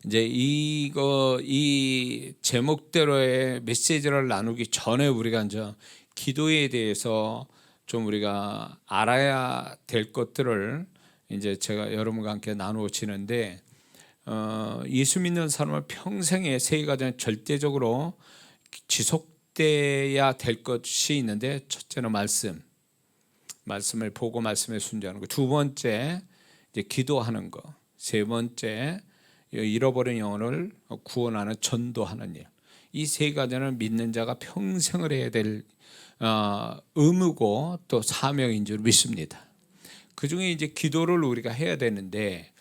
이제 이 제목대로의 메시지를 나누기 전에 우리가 이제 기도에 대해서 좀 우리가 알아야 될 것들을 이제 제가 여러분과 함께 나누어지는데, 예수 믿는 사람은 평생에 세 가지는 절대적으로 지속돼야 될 것이 있는데, 첫째는 말씀을 보고 말씀에 순종하는 거, 두 번째 이제 기도하는 거, 세 번째 잃어버린 영혼을 구원하는 전도하는 일. 이 세 가지는 믿는 자가 평생을 해야 될 의무고 또 사명인 줄 믿습니다. 그 중에 이제 기도를 우리가 해야 되는데,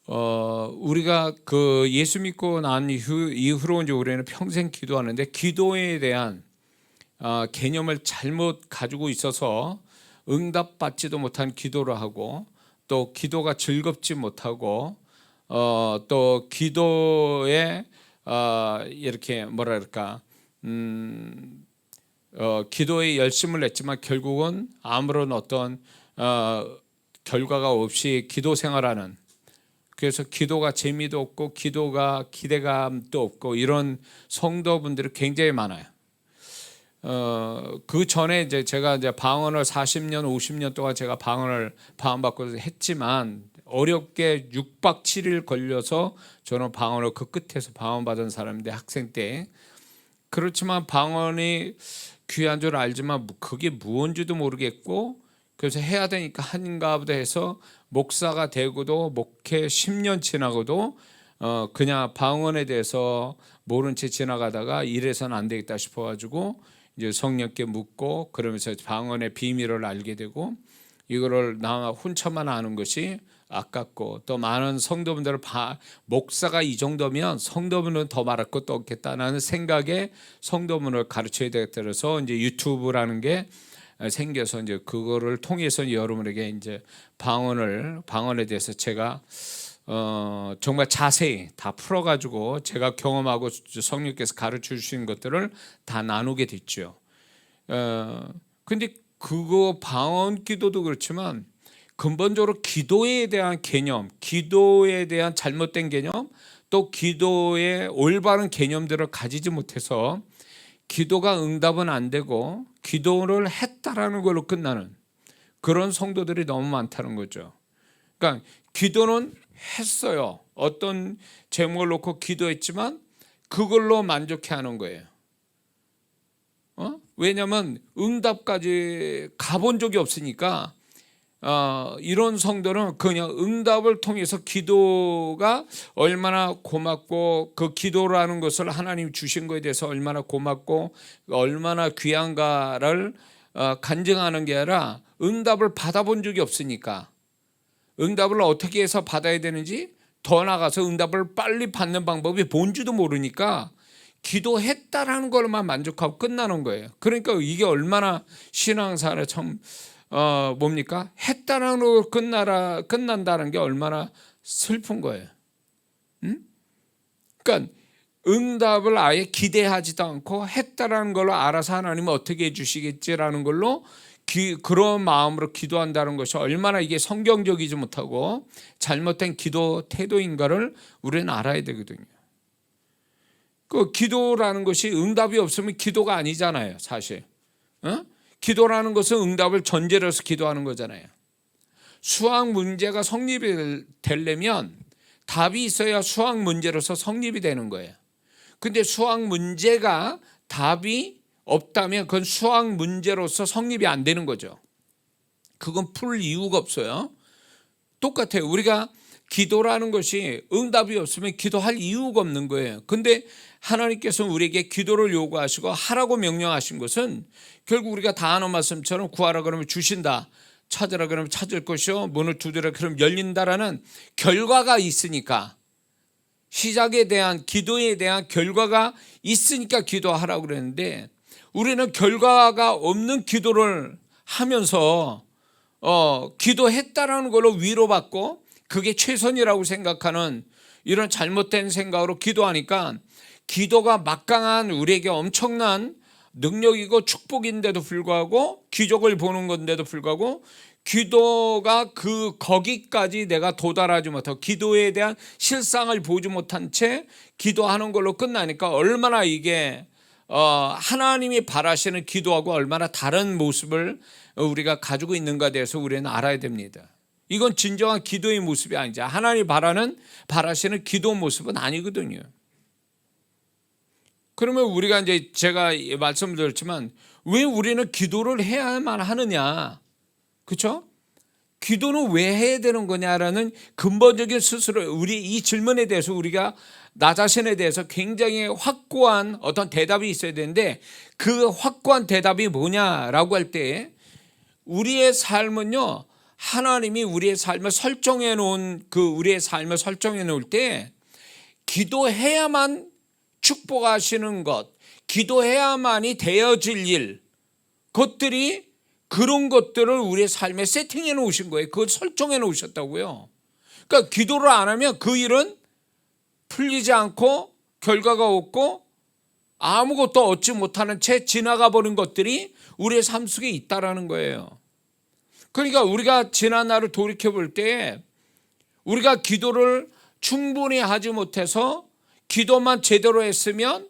우리가 그 예수 믿고 난 이후로 이제 우리는 평생 기도하는데, 기도에 대한 개념을 잘못 가지고 있어서 응답받지도 못한 기도를 하고, 또 기도가 즐겁지 못하고, 또 기도에 이렇게 뭐랄까 기도에 열심을 냈지만 결국은 아무런 어떤 결과가 없이 기도 생활하는, 그래서 기도가 재미도 없고 기도가 기대감도 없고 이런 성도분들이 굉장히 많아요. 그 전에 이제 제가 이제 방언을 40년 50년 동안 제가 방언을 방언받고 했지만, 어렵게 6박 7일 걸려서 저는 방언을 그 끝에서 방언받은 사람인데, 학생 때. 그렇지만 방언이 귀한 줄 알지만 그게 무언지도 모르겠고, 그래서 해야 되니까 한가 보다 해서 목사가 되고도 목회 10년 지나고도 그냥 방언에 대해서 모른 채 지나가다가 이래서는 안 되겠다 싶어가지고 이제 성령께 묻고, 그러면서 방언의 비밀을 알게 되고, 이거를 나 혼자만 아는 것이 아깝고, 또 많은 성도분들을 목사가 이 정도면 성도분은 더 말할 것도 없겠다는 생각에 성도분을 가르쳐야 되겠다 그래서 이제 유튜브라는 게 생겨서, 이제 그거를 통해서 여러분에게 이제 방언에 대해서 제가 정말 자세히 다 풀어가지고 제가 경험하고 성령께서 가르쳐 주신 것들을 다 나누게 됐죠. 근데 그거 방언 기도도 그렇지만 근본적으로 기도에 대한 개념, 기도에 대한 잘못된 개념, 또 기도의 올바른 개념들을 가지지 못해서 기도가 응답은 안 되고 기도를 했다라는 걸로 끝나는 그런 성도들이 너무 많다는 거죠. 그러니까 기도는 했어요. 어떤 제목을 놓고 기도했지만 그걸로 만족해하는 거예요. 왜냐하면 응답까지 가본 적이 없으니까. 이런 성도는 그냥 응답을 통해서 기도가 얼마나 고맙고, 그 기도라는 것을 하나님 주신 것에 대해서 얼마나 고맙고 얼마나 귀한가를 간증하는 게 아니라, 응답을 받아본 적이 없으니까 응답을 어떻게 해서 받아야 되는지, 더 나아가서 응답을 빨리 받는 방법이 뭔지도 모르니까 기도했다라는 것만 만족하고 끝나는 거예요. 그러니까 이게 얼마나 신앙생활에 참 뭡니까? 했다라는 걸로 끝난다는 게 얼마나 슬픈 거예요. 그러니까 응답을 아예 기대하지도 않고 했다라는 걸로 알아서 하나님은 어떻게 해주시겠지라는 걸로 그런 마음으로 기도한다는 것이 얼마나 이게 성경적이지 못하고 잘못된 기도 태도인가를 우리는 알아야 되거든요. 그 기도라는 것이 응답이 없으면 기도가 아니잖아요, 사실. 기도라는 것은 응답을 전제로 해서 기도하는 거잖아요. 수학 문제가 성립이 되려면 답이 있어야 수학 문제로서 성립이 되는 거예요. 근데 수학 문제가 답이 없다면 그건 수학 문제로서 성립이 안 되는 거죠. 그건 풀 이유가 없어요. 똑같아요. 우리가 기도라는 것이 응답이 없으면 기도할 이유가 없는 거예요. 근데 하나님께서 우리에게 기도를 요구하시고 하라고 명령하신 것은, 결국 우리가 다 아는 말씀처럼 구하라 그러면 주신다, 찾으라 그러면 찾을 것이요, 문을 두드려 그러면 열린다라는 결과가 있으니까, 시작에 대한 기도에 대한 결과가 있으니까 기도하라고 그랬는데, 우리는 결과가 없는 기도를 하면서 기도했다라는 걸로 위로받고 그게 최선이라고 생각하는 이런 잘못된 생각으로 기도하니까, 기도가 막강한 우리에게 엄청난 능력이고 축복인데도 불구하고 기적을 보는 건데도 불구하고 기도가 거기까지 내가 도달하지 못하고 기도에 대한 실상을 보지 못한 채 기도하는 걸로 끝나니까 얼마나 이게 하나님이 바라시는 기도하고 얼마나 다른 모습을 우리가 가지고 있는가에 대해서 우리는 알아야 됩니다. 이건 진정한 기도의 모습이 아니죠. 하나님이 바라시는 기도 모습은 아니거든요. 그러면 우리가 이제 제가 말씀드렸지만 왜 우리는 기도를 해야만 하느냐? 그렇죠? 기도는 왜 해야 되는 거냐라는 근본적인 스스로 우리 이 질문에 대해서 우리가 나 자신에 대해서 굉장히 확고한 어떤 대답이 있어야 되는데 그 확고한 대답이 뭐냐라고 할 때 우리의 삶은요, 하나님이 우리의 삶을 설정해 놓은 우리의 삶을 설정해 놓을 때 기도해야만 축복하시는 것, 기도해야만이 되어질 일, 것들이 그런 것들을 우리의 삶에 세팅해 놓으신 거예요. 그걸 설정해 놓으셨다고요. 그러니까 기도를 안 하면 그 일은 풀리지 않고 결과가 없고 아무것도 얻지 못하는 채 지나가 버린 것들이 우리의 삶 속에 있다라는 거예요. 그러니까 우리가 지난 날을 돌이켜 볼 때 우리가 기도를 충분히 하지 못해서 기도만 제대로 했으면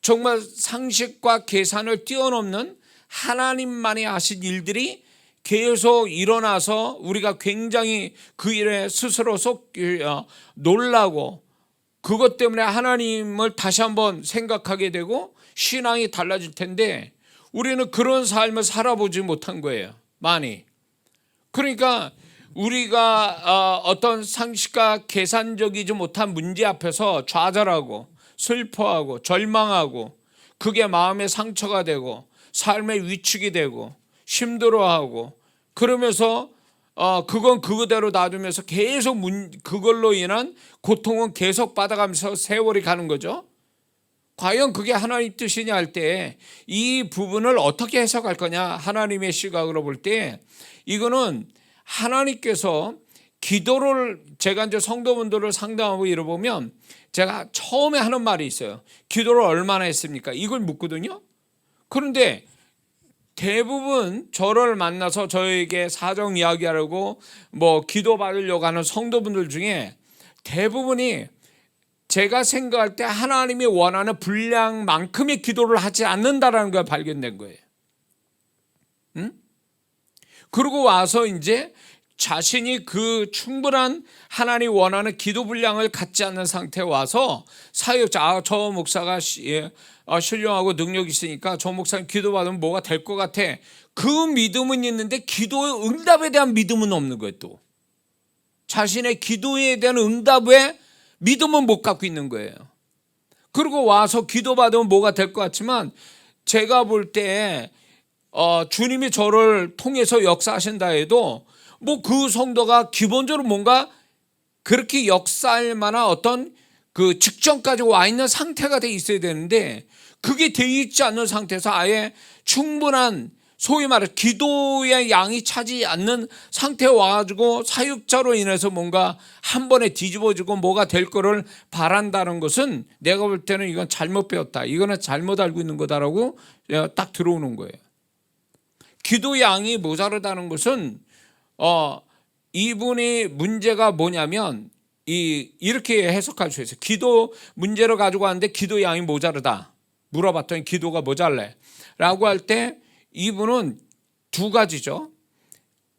정말 상식과 계산을 뛰어넘는 하나님만이 하신 일들이 계속 일어나서 우리가 굉장히 그 일에 스스로 놀라고 그것 때문에 하나님을 다시 한번 생각하게 되고 신앙이 달라질 텐데 우리는 그런 삶을 살아보지 못한 거예요. 많이. 그러니까 우리가 어떤 상식과 계산적이지 못한 문제 앞에서 좌절하고 슬퍼하고 절망하고 그게 마음의 상처가 되고 삶의 위축이 되고 힘들어하고 그러면서 그건 그거대로 놔두면서 계속 그걸로 인한 고통은 계속 받아가면서 세월이 가는 거죠. 과연 그게 하나님 뜻이냐 할 때 이 부분을 어떻게 해석할 거냐, 하나님의 시각으로 볼 때 이거는 하나님께서 기도를, 제가 이제 성도분들을 상담하고 이러보면 제가 처음에 하는 말이 있어요. 기도를 얼마나 했습니까? 이걸 묻거든요. 그런데 대부분 저를 만나서 저에게 사정 이야기하려고 기도 받으려고 하는 성도분들 중에 대부분이 제가 생각할 때 하나님이 원하는 분량만큼의 기도를 하지 않는다라는 걸 발견된 거예요. 그러고 와서 이제 자신이 그 충분한 하나님이 원하는 기도 분량을 갖지 않는 상태에 와서 사역자, 저 목사가 신령하고 능력이 있으니까 저 목사님 기도받으면 뭐가 될 것 같아. 그 믿음은 있는데 기도의 응답에 대한 믿음은 없는 거예요. 또 자신의 기도에 대한 응답에 믿음은 못 갖고 있는 거예요. 그리고 와서 기도받으면 뭐가 될 것 같지만 제가 볼 때 주님이 저를 통해서 역사하신다 해도 그 성도가 기본적으로 뭔가 그렇게 역사할 만한 어떤 그 직전까지 와 있는 상태가 돼 있어야 되는데 그게 돼 있지 않는 상태에서 아예 충분한 소위 말해 기도의 양이 차지 않는 상태에 와가지고 사역자로 인해서 뭔가 한 번에 뒤집어지고 뭐가 될 거를 바란다는 것은 내가 볼 때는 이건 잘못 배웠다, 이거는 잘못 알고 있는 거다라고 딱 들어오는 거예요. 기도 양이 모자르다는 것은 이분이 문제가 뭐냐면 이렇게 해석할 수 있어요. 기도 문제를 가지고 왔는데 기도 양이 모자르다. 물어봤더니 기도가 모자래 라고 할 때 이분은 두 가지죠.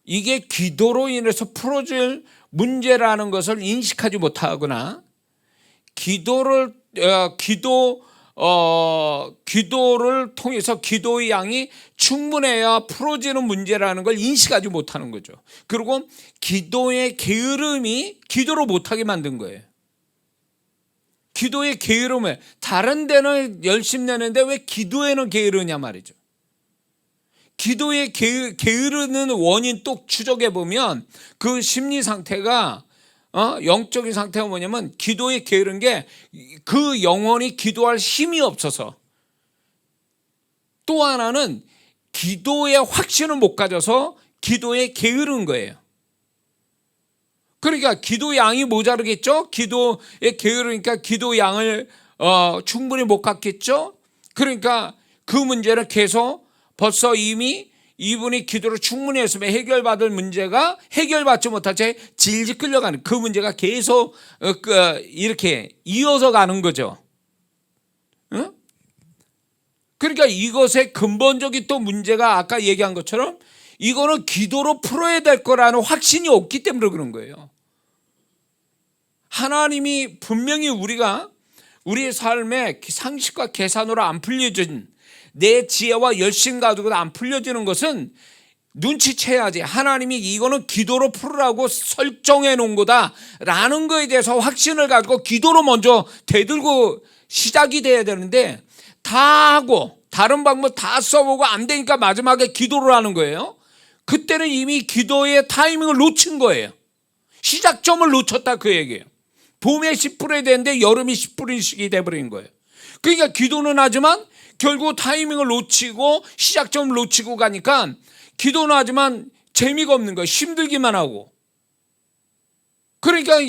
이게 기도로 인해서 풀어질 문제라는 것을 인식하지 못하거나 기도를 통해서 기도의 양이 충분해야 풀어지는 문제라는 걸 인식하지 못하는 거죠. 그리고 기도의 게으름이 기도를 못하게 만든 거예요. 기도의 게으름을 다른 데는 열심히 내는데 왜 기도에는 게으르냐 말이죠. 기도에 게으르는 원인 또 추적해 보면 그 심리 상태가 영적인 상태가 뭐냐면 기도에 게으른 게 그 영혼이 기도할 힘이 없어서, 또 하나는 기도의 확신을 못 가져서 기도에 게으른 거예요. 그러니까 기도 양이 모자르겠죠. 기도에 게으르니까 기도 양을 충분히 못 갖겠죠. 그러니까 그 문제는 계속 벌써 이미 이분이 기도로 충분히 했으면 해결받을 문제가 해결받지 못한 채 질질 끌려가는 그 문제가 계속 이렇게 이어서 가는 거죠. 응? 그러니까 이것의 근본적인 또 문제가 아까 얘기한 것처럼 이거는 기도로 풀어야 될 거라는 확신이 없기 때문에 그런 거예요. 하나님이 분명히 우리가 우리의 삶에 상식과 계산으로 안 풀려진 내 지혜와 열심 가지고도 안 풀려지는 것은 눈치채야지. 하나님이 이거는 기도로 풀으라고 설정해 놓은 거다라는 거에 대해서 확신을 가지고 기도로 먼저 대들고 시작이 돼야 되는데 다 하고 다른 방법 다 써보고 안 되니까 마지막에 기도를 하는 거예요. 그때는 이미 기도의 타이밍을 놓친 거예요. 시작점을 놓쳤다 그 얘기예요. 봄에 씨 뿌려야 되는데 여름이 씨 뿌리는 시기 돼버린 거예요. 그러니까 기도는 하지만 결국 타이밍을 놓치고 시작점을 놓치고 가니까 기도는 하지만 재미가 없는 거예요. 힘들기만 하고. 그러니까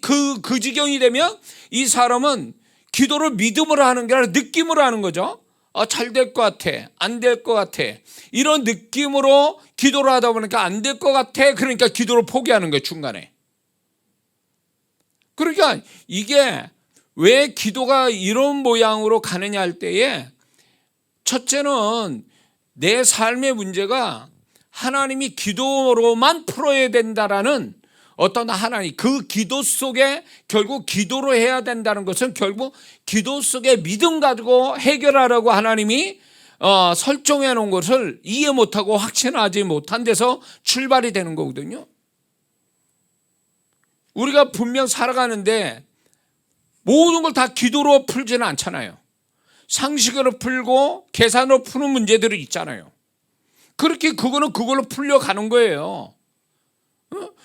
그 지경이 되면 이 사람은 기도를 믿음으로 하는 게 아니라 느낌으로 하는 거죠. 잘 될 것 같아, 안 될 것 같아, 이런 느낌으로 기도를 하다 보니까 안 될 것 같아. 그러니까 기도를 포기하는 거예요, 중간에. 그러니까 이게 왜 기도가 이런 모양으로 가느냐 할 때에 첫째는 내 삶의 문제가 하나님이 기도로만 풀어야 된다라는 어떤 하나님 그 기도 속에 결국 기도로 해야 된다는 것은 결국 기도 속에 믿음 가지고 해결하라고 하나님이 설정해 놓은 것을 이해 못하고 확신하지 못한 데서 출발이 되는 거거든요. 우리가 분명 살아가는데 모든 걸 다 기도로 풀지는 않잖아요. 상식으로 풀고 계산으로 푸는 문제들이 있잖아요. 그렇게 그거는 그걸로 풀려가는 거예요.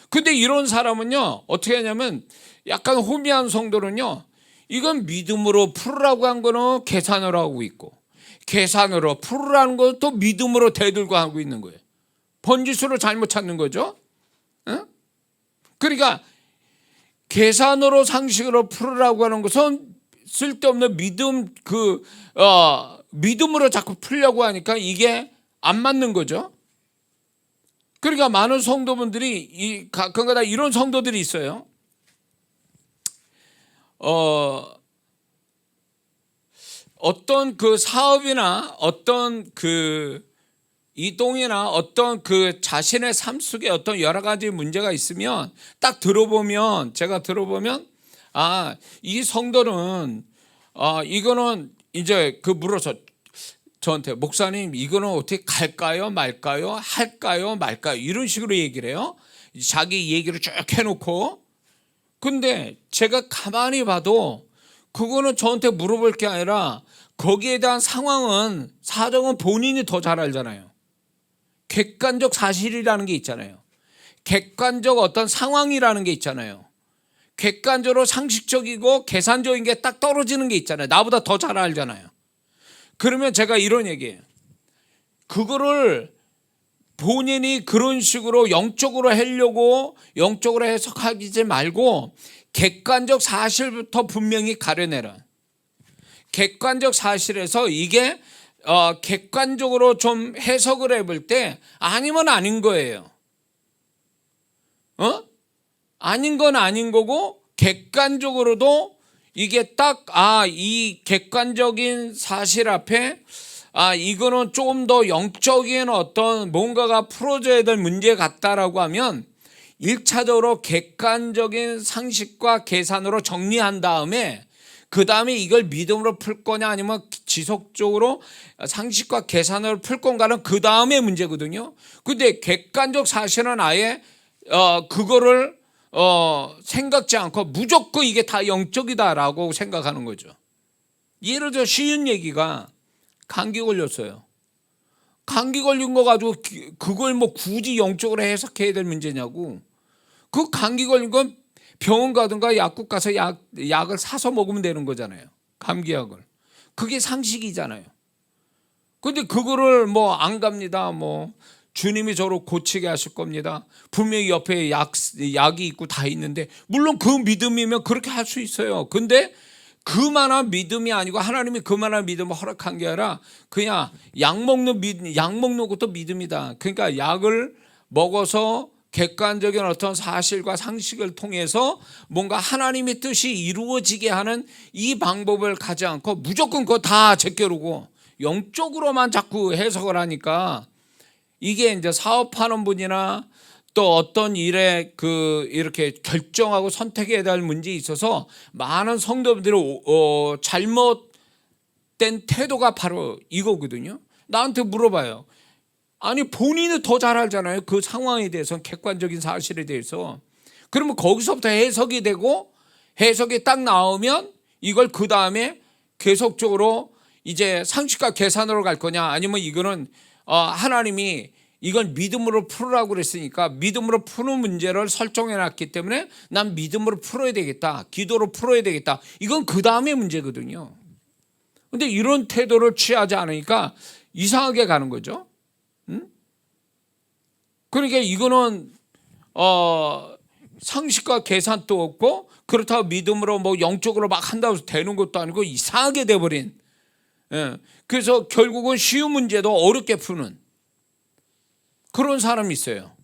근데 이런 사람은요 어떻게 하냐면 약간 호미한 성도는요 이건 믿음으로 풀으라고 한 거는 계산으로 하고 있고 계산으로 풀으라는 건 또 믿음으로 대들고 하고 있는 거예요. 번지수를 잘못 찾는 거죠. 그러니까 계산으로 상식으로 풀으라고 하는 것은 쓸데없는 믿음으로 자꾸 풀려고 하니까 이게 안 맞는 거죠. 그러니까 많은 성도분들이 가끔가다 이런 성도들이 있어요. 어떤 그 사업이나 어떤 그 이동이나 어떤 그 자신의 삶 속에 어떤 여러 가지 문제가 있으면 딱 들어보면 제가 들어보면 이 성도는 이거는 이제 물어서 저한테 목사님 이거는 어떻게 갈까요 말까요 할까요 말까요 이런 식으로 얘기를 해요. 자기 얘기를 쭉 해놓고. 근데 제가 가만히 봐도 그거는 저한테 물어볼 게 아니라 거기에 대한 상황은 사정은 본인이 더 잘 알잖아요. 객관적 사실이라는 게 있잖아요. 객관적 어떤 상황이라는 게 있잖아요. 객관적으로 상식적이고 계산적인 게 딱 떨어지는 게 있잖아요. 나보다 더 잘 알잖아요. 그러면 제가 이런 얘기예요. 그거를 본인이 그런 식으로 영적으로 하려고 영적으로 해석하지 말고 객관적 사실부터 분명히 가려내라. 객관적 사실에서 이게 객관적으로 좀 해석을 해볼 때 아니면 아닌 거예요. 아닌 건 아닌 거고 객관적으로도 이게 딱 이 객관적인 사실 앞에 이거는 조금 더 영적인 어떤 뭔가가 풀어져야 될 문제 같다라고 하면 1차적으로 객관적인 상식과 계산으로 정리한 다음에 그 다음에 이걸 믿음으로 풀 거냐 아니면 지속적으로 상식과 계산으로 풀 건가는 그 다음에 문제거든요. 근데 객관적 사실은 아예 그거를 생각지 않고 무조건 이게 다 영적이다라고 생각하는 거죠. 예를 들어 쉬운 얘기가 감기 걸렸어요. 감기 걸린 거 가지고 그걸 뭐 굳이 영적으로 해석해야 될 문제냐고. 그 감기 걸린 건 병원 가든가 약국 가서 약을 사서 먹으면 되는 거잖아요. 감기약을. 그게 상식이잖아요. 근데 그거를 뭐 안 갑니다. 뭐 주님이 저를 고치게 하실 겁니다. 분명히 옆에 약이 있고 다 있는데 물론 그 믿음이면 그렇게 할 수 있어요. 근데 그만한 믿음이 아니고 하나님이 그만한 믿음을 허락한 게 아니라 그냥 약 먹는 것도 믿음이다. 그러니까 약을 먹어서 객관적인 어떤 사실과 상식을 통해서 뭔가 하나님의 뜻이 이루어지게 하는 이 방법을 가지 않고 무조건 그거 다 제껴두고 영적으로만 자꾸 해석을 하니까 이게 이제 사업하는 분이나 또 어떤 일에 이렇게 결정하고 선택해야 될 문제에 있어서 많은 성도분들이 잘못된 태도가 바로 이거거든요. 나한테 물어봐요. 아니 본인은 더 잘 알잖아요. 그 상황에 대해서 객관적인 사실에 대해서. 그러면 거기서부터 해석이 되고 해석이 딱 나오면 이걸 그 다음에 계속적으로 이제 상식과 계산으로 갈 거냐 아니면 이거는 하나님이 이걸 믿음으로 풀으라고 그랬으니까 믿음으로 푸는 문제를 설정해 놨기 때문에 난 믿음으로 풀어야 되겠다. 기도로 풀어야 되겠다. 이건 그 다음의 문제거든요. 근데 이런 태도를 취하지 않으니까 이상하게 가는 거죠. 그러니까 이거는 상식과 계산도 없고 그렇다고 믿음으로 뭐 영적으로 막 한다고 해서 되는 것도 아니고 이상하게 돼버린. 그래서 결국은 쉬운 문제도 어렵게 푸는 그런 사람이 있어요.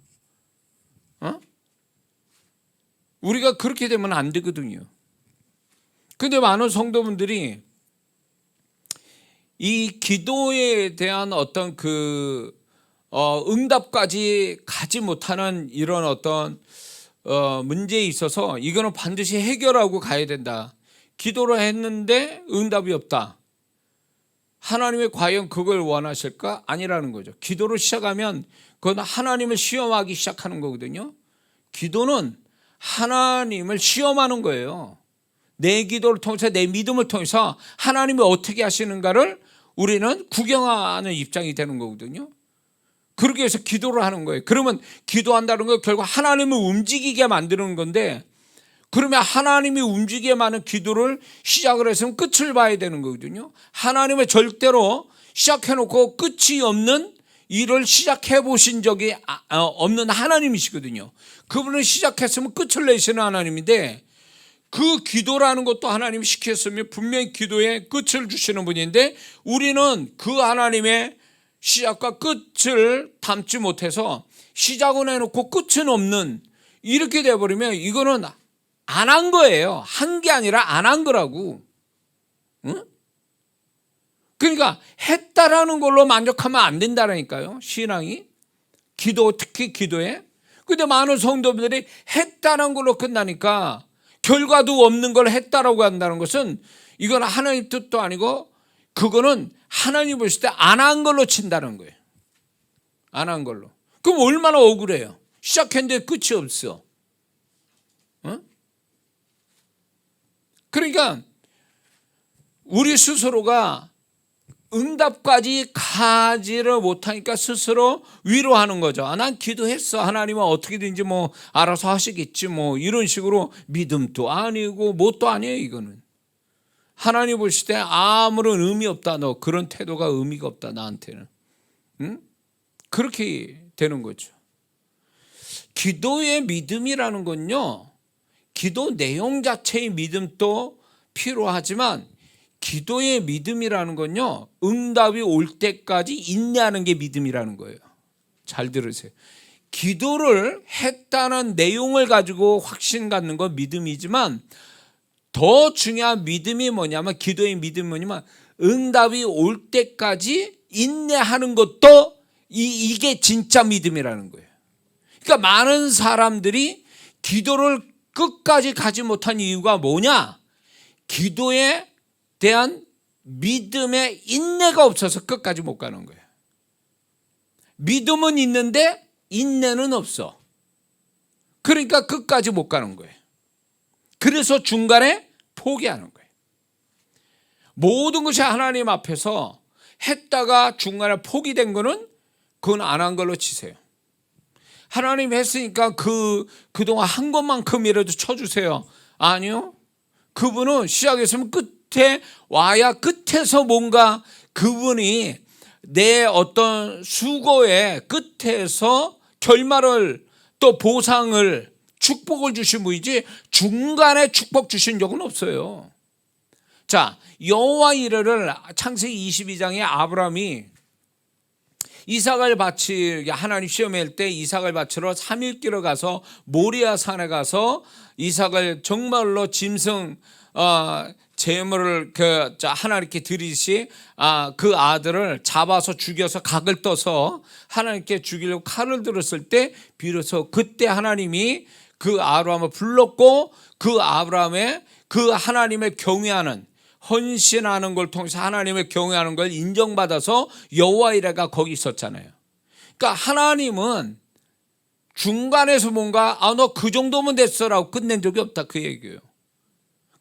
우리가 그렇게 되면 안 되거든요. 근데 많은 성도분들이 이 기도에 대한 어떤 응답까지 가지 못하는 이런 어떤 문제에 있어서 이거는 반드시 해결하고 가야 된다. 기도를 했는데 응답이 없다. 하나님이 과연 그걸 원하실까? 아니라는 거죠. 기도를 시작하면 그건 하나님을 시험하기 시작하는 거거든요. 기도는 하나님을 시험하는 거예요. 내 기도를 통해서 내 믿음을 통해서 하나님이 어떻게 하시는가를 우리는 구경하는 입장이 되는 거거든요. 그렇게 해서 기도를 하는 거예요. 그러면 기도한다는 건 결국 하나님을 움직이게 만드는 건데 그러면 하나님이 움직이게 하는 기도를 시작을 했으면 끝을 봐야 되는 거거든요. 하나님은 절대로 시작해놓고 끝이 없는 일을 시작해 보신 적이 없는 하나님이시거든요. 그분은 시작했으면 끝을 내시는 하나님인데 그 기도라는 것도 하나님이 시켰으면 분명히 기도에 끝을 주시는 분인데 우리는 그 하나님의 시작과 끝을 담지 못해서 시작은 해놓고 끝은 없는 이렇게 돼버리면 이거는 안 한 거예요. 한 게 아니라 안 한 거라고. 응? 그러니까 했다라는 걸로 만족하면 안 된다라니까요. 신앙이. 특히 기도에. 근데 많은 성도들이 했다는 걸로 끝나니까 결과도 없는 걸 했다라고 한다는 것은 이건 하나님 뜻도 아니고 그거는 하나님 보실 때 안 한 걸로 친다는 거예요. 안 한 걸로. 그럼 얼마나 억울해요. 시작했는데 끝이 없어. 어? 그러니까 우리 스스로가 응답까지 가지를 못하니까 스스로 위로하는 거죠. 난 기도했어. 하나님은 어떻게든지 뭐 알아서 하시겠지. 뭐 이런 식으로 믿음도 아니고 뭣도 아니에요. 이거는. 하나님 보실 때 아무런 의미 없다. 너 그런 태도가 의미가 없다. 나한테는. 응? 그렇게 되는 거죠. 기도의 믿음이라는 건요. 기도 내용 자체의 믿음도 필요하지만 기도의 믿음이라는 건요. 응답이 올 때까지 인내하는 게 믿음이라는 거예요. 잘 들으세요. 기도를 했다는 내용을 가지고 확신 갖는 건 믿음이지만 더 중요한 믿음이 뭐냐면 기도의 믿음이 뭐냐면 응답이 올 때까지 인내하는 것도 이게 진짜 믿음이라는 거예요. 그러니까 많은 사람들이 기도를 끝까지 가지 못한 이유가 뭐냐? 기도에 대한 믿음의 인내가 없어서 끝까지 못 가는 거예요. 믿음은 있는데 인내는 없어. 그러니까 끝까지 못 가는 거예요. 그래서 중간에 포기하는 거예요. 모든 것이 하나님 앞에서 했다가 중간에 포기된 거는 그건 안 한 걸로 치세요. 하나님 했으니까 그동안 한 것만큼이라도 쳐주세요. 아니요. 그분은 시작했으면 끝에 와야 끝에서 뭔가 그분이 내 어떤 수고의 끝에서 결말을 또 보상을 축복을 주신 분이지 중간에 축복 주신 적은 없어요. 자, 여호와 이르를 창세기 22장에 아브라함이 이삭을 바치 하나님 시험할 때 이삭을 바치러 3일 길을 가서 모리아 산에 가서 이삭을 정말로 짐승 제물을 하나님께 드리시 그 아들을 잡아서 죽여서 각을 떠서 하나님께 죽이려고 칼을 들었을 때 비로소 그때 하나님이 그 아브라함을 불렀고 그 아브라함의 그 하나님을 경외하는 헌신하는 걸 통해서 하나님을 경외하는 걸 인정받아서 여호와 이레가 거기 있었잖아요. 그러니까 하나님은 중간에서 뭔가 너 그 정도면 됐어라고 끝낸 적이 없다 그 얘기예요.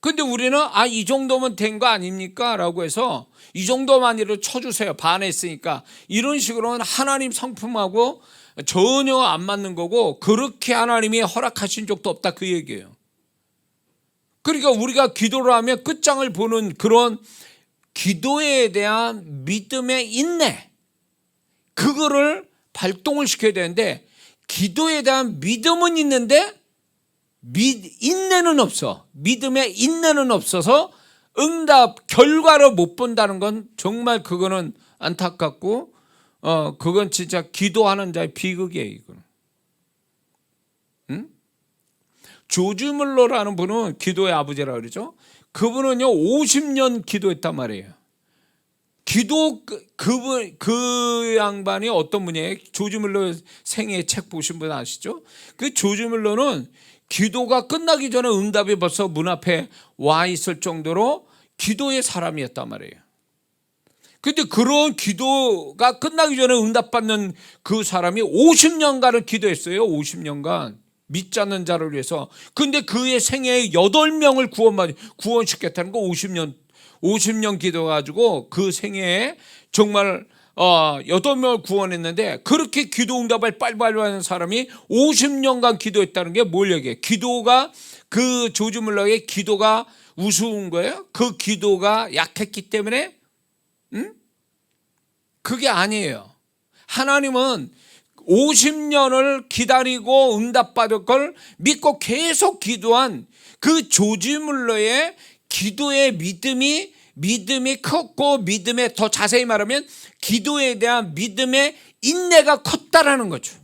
근데 우리는 이 정도면 된 거 아닙니까? 라고 해서 이 정도만이라도 쳐주세요. 반했으니까. 이런 식으로는 하나님 성품하고 전혀 안 맞는 거고 그렇게 하나님이 허락하신 적도 없다 그 얘기예요. 그러니까 우리가 기도를 하면 끝장을 보는 그런 기도에 대한 믿음의 인내, 그거를 발동을 시켜야 되는데 기도에 대한 믿음은 있는데 인내는 없어. 믿음의 인내는 없어서 응답 결과를 못 본다는 건 정말 그거는 안타깝고 그건 진짜 기도하는 자의 비극이에요. 이거는. 응? 조지 물러라는 분은 기도의 아버지라고 그러죠. 그분은요 50년 기도했단 말이에요. 그 양반이 어떤 분이에요? 조지 물러 생애 책 보신 분 아시죠? 그 조지 물러는 기도가 끝나기 전에 응답이 벌써 문 앞에 와 있을 정도로 기도의 사람이었단 말이에요. 근데 그런 기도가 끝나기 전에 응답받는 그 사람이 50년간을 기도했어요. 50년간. 믿지 않는 자를 위해서. 근데 그의 생애에 8명을 구원시켰다는 거 50년 기도가지고 그 생애에 정말 8명을 구원했는데 그렇게 기도 응답을 빨리빨리 하는 사람이 50년간 기도했다는 게 뭘 얘기해? 기도가 그 조지 물러의 기도가 우스운 거예요? 그 기도가 약했기 때문에? 그게 아니에요. 하나님은 50년을 기다리고 응답받을 걸 믿고 계속 기도한 그 조지 물러의 기도의 믿음이 컸고 믿음에 더 자세히 말하면 기도에 대한 믿음의 인내가 컸다라는 거죠.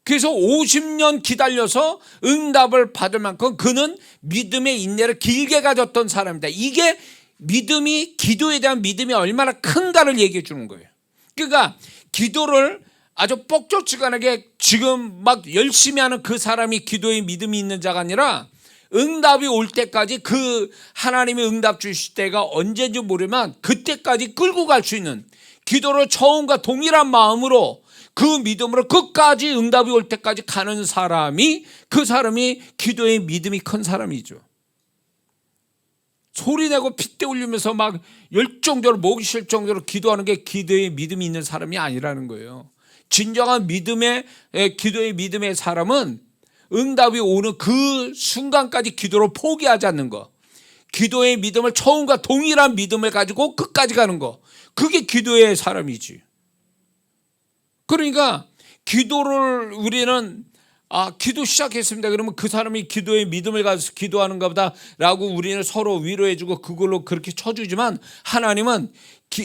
그래서 50년 기다려서 응답을 받을 만큼 그는 믿음의 인내를 길게 가졌던 사람이다. 이게 기도에 대한 믿음이 얼마나 큰가를 얘기해 주는 거예요. 그러니까 기도를 아주 뻑적지근하게 지금 막 열심히 하는 그 사람이 기도에 믿음이 있는 자가 아니라 응답이 올 때까지 그 하나님이 응답 주실 때가 언제인지 모르면 그때까지 끌고 갈 수 있는 기도를 처음과 동일한 마음으로 그 믿음으로 끝까지 응답이 올 때까지 가는 사람이 그 사람이 기도에 믿음이 큰 사람이죠. 소리내고 핏대 울리면서 막 열정적으로 목이 쉴 정도로 기도하는 게 기도에 믿음이 있는 사람이 아니라는 거예요. 진정한 기도의 믿음의 사람은 응답이 오는 그 순간까지 기도를 포기하지 않는 거, 기도의 믿음을 처음과 동일한 믿음을 가지고 끝까지 가는 거, 그게 기도의 사람이지. 그러니까 기도를 우리는 기도 시작했습니다. 그러면 그 사람이 기도의 믿음을 가지고 기도하는가 보다 라고 우리는 서로 위로해주고 그걸로 그렇게 쳐주지만 하나님은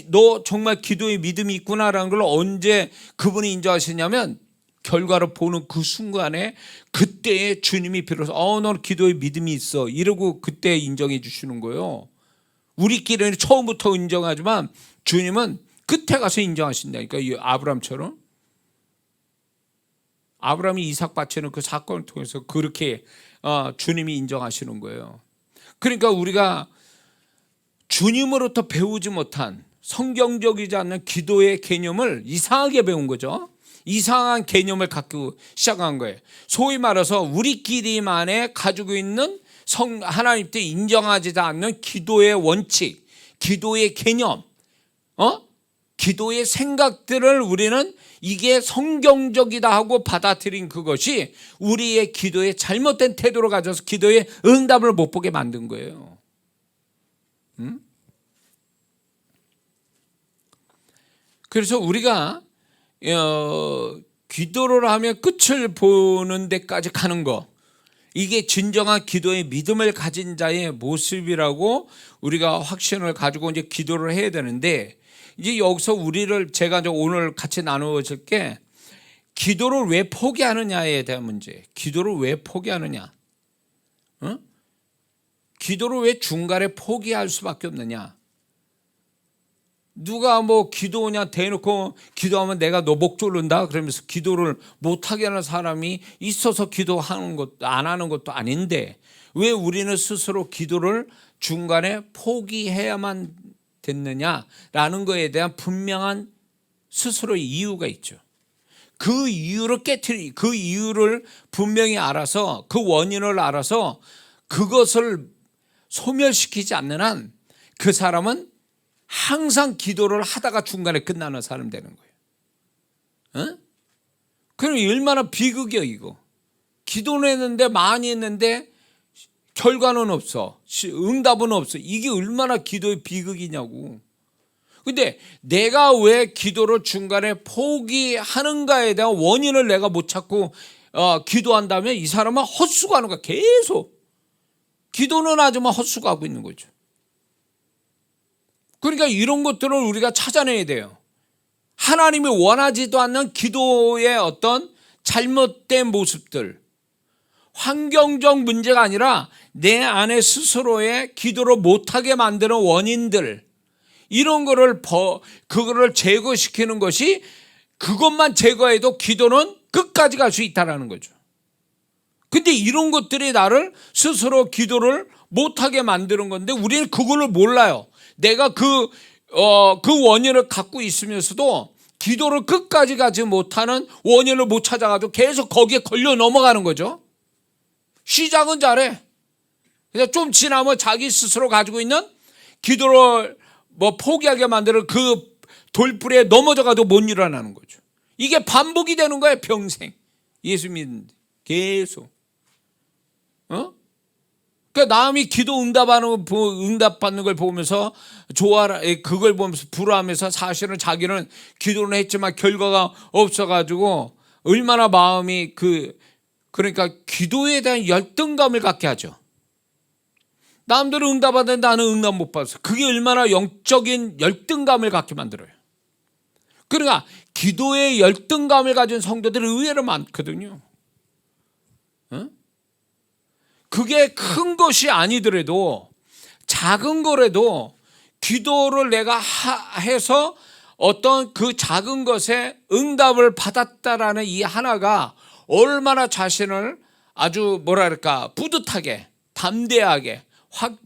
너 정말 기도의 믿음이 있구나라는 걸 언제 그분이 인정하시냐면 결과를 보는 그 순간에 그때에 주님이 비로소 너 기도의 믿음이 있어 이러고 그때 인정해 주시는 거예요. 우리끼리는 처음부터 인정하지만 주님은 끝에 가서 인정하신다니까. 이 아브라함처럼. 아브라함이 이삭 바치는 그 사건을 통해서 그렇게 주님이 인정하시는 거예요. 그러니까 우리가 주님으로부터 배우지 못한 성경적이지 않는 기도의 개념을 이상하게 배운 거죠. 이상한 개념을 갖고 시작한 거예요. 소위 말해서 우리끼리만의 가지고 있는 하나님께 인정하지 않는 기도의 원칙, 기도의 개념, 기도의 생각들을 우리는 이게 성경적이다 하고 받아들인 그것이 우리의 기도에 잘못된 태도로 가져서 기도에 응답을 못 보게 만든 거예요. 그래서 우리가 기도를 하면 끝을 보는 데까지 가는 거, 이게 진정한 기도의 믿음을 가진 자의 모습이라고 우리가 확신을 가지고 이제 기도를 해야 되는데, 이제 여기서 제가 이제 오늘 같이 나누어질 게 기도를 왜 포기하느냐에 대한 문제. 기도를 왜 포기하느냐? 기도를 왜 중간에 포기할 수밖에 없느냐? 누가 뭐 기도냐 대놓고 기도하면 내가 너 목 조른다 그러면서 기도를 못하게 하는 사람이 있어서 기도하는 것도 안 하는 것도 아닌데, 왜 우리는 스스로 기도를 중간에 포기해야만 됐느냐라는 것에 대한 분명한 스스로의 이유가 있죠. 그 이유를 분명히 알아서, 그 원인을 알아서 그것을 소멸시키지 않는 한 그 사람은 항상 기도를 하다가 중간에 끝나는 사람 되는 거예요. 그럼 얼마나 비극이야 이거. 기도는 했는데 많이 했는데 결과는 없어, 응답은 없어. 이게 얼마나 기도의 비극이냐고. 근데 내가 왜 기도를 중간에 포기하는가에 대한 원인을 내가 못 찾고 기도한다면 이 사람은 헛수고하는 거야. 계속 기도는 하지만 헛수고하고 있는 거죠. 그러니까 이런 것들을 우리가 찾아내야 돼요. 하나님이 원하지도 않는 기도의 어떤 잘못된 모습들, 환경적 문제가 아니라 내 안에 스스로의 기도를 못하게 만드는 원인들, 이런 그거를 제거시키는 것이, 그것만 제거해도 기도는 끝까지 갈 수 있다는 거죠. 근데 이런 것들이 나를 스스로 기도를 못하게 만드는 건데 우리는 그걸 몰라요. 내가 그 원인을 갖고 있으면서도 기도를 끝까지 가지 못하는 원인을 못 찾아가지고 계속 거기에 걸려 넘어가는 거죠. 시작은 잘해. 그래서 좀 지나면 자기 스스로 가지고 있는 기도를 포기하게 만드는 그 돌불에 넘어져가지고 못 일어나는 거죠. 이게 반복이 되는 거예요, 평생. 예수 믿는데 계속. 그러니까 남이 기도 응답받는 걸 보면서 그걸 보면서 불화하면서, 사실은 자기는 기도는 했지만 결과가 없어가지고 얼마나 마음이 그러니까 기도에 대한 열등감을 갖게 하죠. 남들은 응답받는데 나는 응답 못 받았어. 그게 얼마나 영적인 열등감을 갖게 만들어요. 그러니까 기도에 열등감을 가진 성도들이 의외로 많거든요. 그게 큰 것이 아니더라도 작은 거라도 기도를 내가 해서 어떤 그 작은 것에 응답을 받았다라는 이 하나가 얼마나 자신을 아주 뿌듯하게, 담대하게,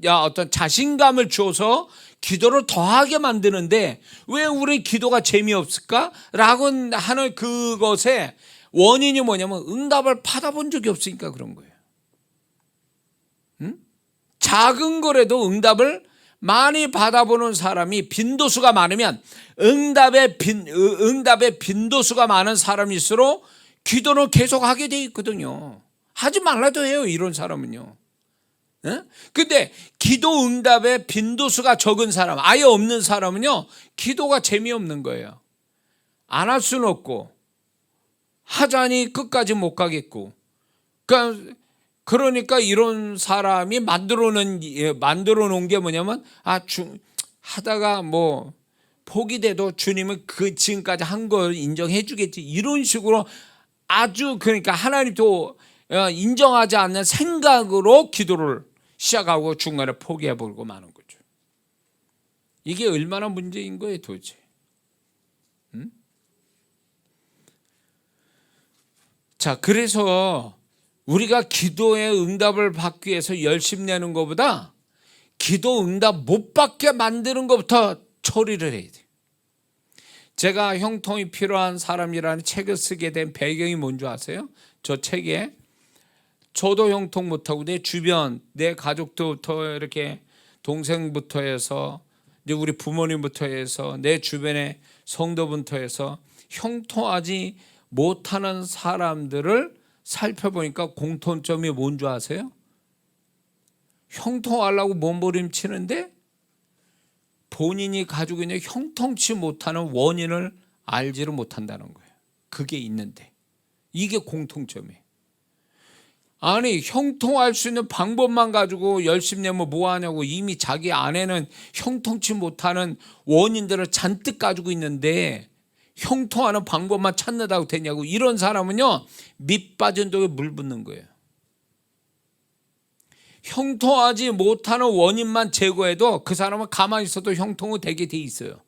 어떤 자신감을 줘서 기도를 더하게 만드는데, 왜 우리 기도가 재미없을까? 라고 하는 그것의 원인이 뭐냐면 응답을 받아본 적이 없으니까 그런 거예요. 작은 거라도 응답을 많이 받아보는 사람이 빈도수가 많으면, 응답의 빈도수가 많은 사람일수록 기도는 계속 하게 돼 있거든요. 하지 말라도 해요, 이런 사람은요. 근데 기도 응답의 빈도수가 적은 사람, 아예 없는 사람은요, 기도가 재미없는 거예요. 안 할 수는 없고 하자니 끝까지 못 가겠고. 그러니까 이런 사람이 만들어 놓은 게 뭐냐면, 하다가 포기돼도 주님은 지금까지 한 걸 인정해 주겠지, 이런 식으로 아주, 그러니까 하나님도 인정하지 않는 생각으로 기도를 시작하고 중간에 포기해버리고 마는 거죠. 이게 얼마나 문제인 거예요 도대체. 자, 그래서 우리가 기도의 응답을 받기 위해서 열심히 내는 것보다 기도 응답 못 받게 만드는 것부터 처리를 해야 돼요. 제가 형통이 필요한 사람이라는 책을 쓰게 된 배경이 뭔지 아세요? 저 책에 저도 형통 못하고 내 주변, 내 가족들부터 이렇게 동생부터 해서 이제 우리 부모님부터 해서 내 주변의 성도분부터 해서 형통하지 못하는 사람들을 살펴보니까 공통점이 뭔지 아세요? 형통하려고 몸부림치는데 본인이 가지고 있는 형통치 못하는 원인을 알지를 못한다는 거예요. 그게 있는데 이게 공통점이에요. 아니 형통할 수 있는 방법만 가지고 열심히 내면 뭐하냐고. 이미 자기 안에는 형통치 못하는 원인들을 잔뜩 가지고 있는데 형통하는 방법만 찾는다고 되냐고. 이런 사람은요 밑 빠진 독에 물 붓는 거예요. 형통하지 못하는 원인만 제거해도 그 사람은 가만히 있어도 형통은 되게 돼 있어요.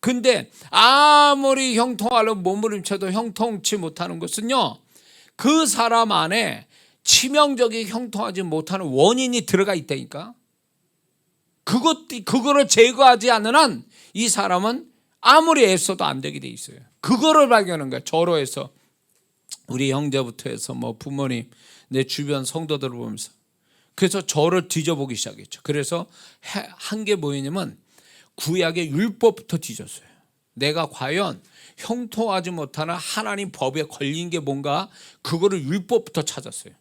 근데 아무리 형통하려고 몸부림쳐도 형통치 못하는 것은요 그 사람 안에 치명적인 형통하지 못하는 원인이 들어가 있다니까. 그거를 제거하지 않는 한 이 사람은 아무리 애써도 안 되게 돼 있어요. 그거를 발견한 거야. 저로 해서 우리 형제부터 해서 뭐 부모님, 내 주변 성도들을 보면서. 그래서 저를 뒤져보기 시작했죠. 그래서 한 게 뭐였냐면 구약의 율법부터 뒤졌어요. 내가 과연 형통하지 못하는 하나님 법에 걸린 게 뭔가, 그거를 율법부터 찾았어요.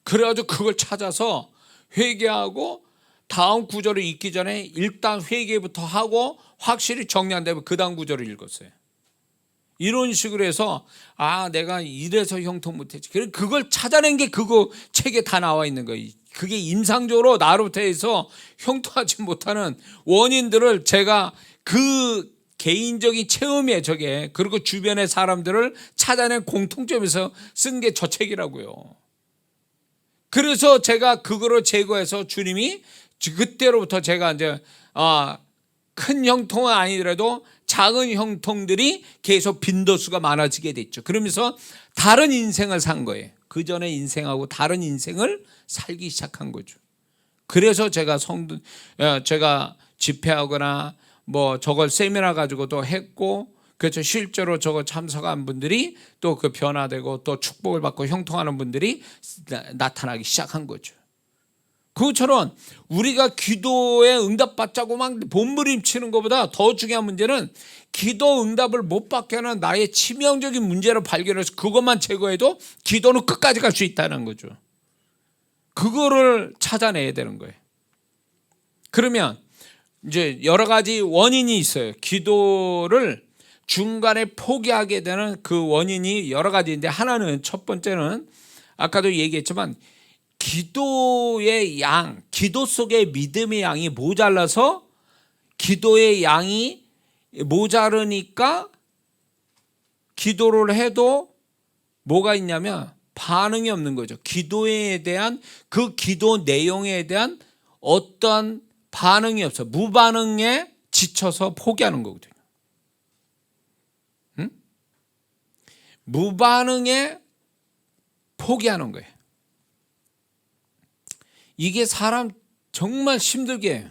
그래가지고 그걸 찾아서 회개하고 다음 구절을 읽기 전에 일단 회개부터 하고 확실히 정리 안 되면 그 다음 구절을 읽었어요. 이런 식으로 해서 내가 이래서 형통 못했지. 그걸 찾아낸 게 그거 책에 다 나와 있는 거예요. 그게 임상적으로 나로부터 해서 형통하지 못하는 원인들을 제가 그 개인적인 체험이에요 저게. 그리고 주변의 사람들을 찾아낸 공통점에서 쓴 게 저 책이라고요. 그래서 제가 그거를 제거해서 주님이 그때로부터 제가 이제 큰 형통은 아니더라도 작은 형통들이 계속 빈도수가 많아지게 됐죠. 그러면서 다른 인생을 산 거예요. 그 전에 인생하고 다른 인생을 살기 시작한 거죠. 그래서 제가 제가 집회하거나 뭐 저걸 세미나 가지고도 했고, 그래서 실제로 저거 참석한 분들이 또 그 변화되고 또 축복을 받고 형통하는 분들이 나타나기 시작한 거죠. 그것처럼 우리가 기도에 응답받자고 막 몸부림치는 것보다 더 중요한 문제는 기도 응답을 못 받게 하는 나의 치명적인 문제를 발견해서 그것만 제거해도 기도는 끝까지 갈 수 있다는 거죠. 그거를 찾아내야 되는 거예요. 그러면 이제 여러 가지 원인이 있어요. 기도를 중간에 포기하게 되는 그 원인이 여러 가지인데, 하나는, 첫 번째는 아까도 얘기했지만 기도의 양, 기도 속에 믿음의 양이 모자라서, 기도의 양이 모자르니까 기도를 해도 뭐가 있냐면 반응이 없는 거죠. 기도에 대한, 그 기도 내용에 대한 어떤 반응이 없어. 무반응에 지쳐서 포기하는 거거든요. 응? 무반응에 포기하는 거예요. 이게 사람 정말 힘들게 해요.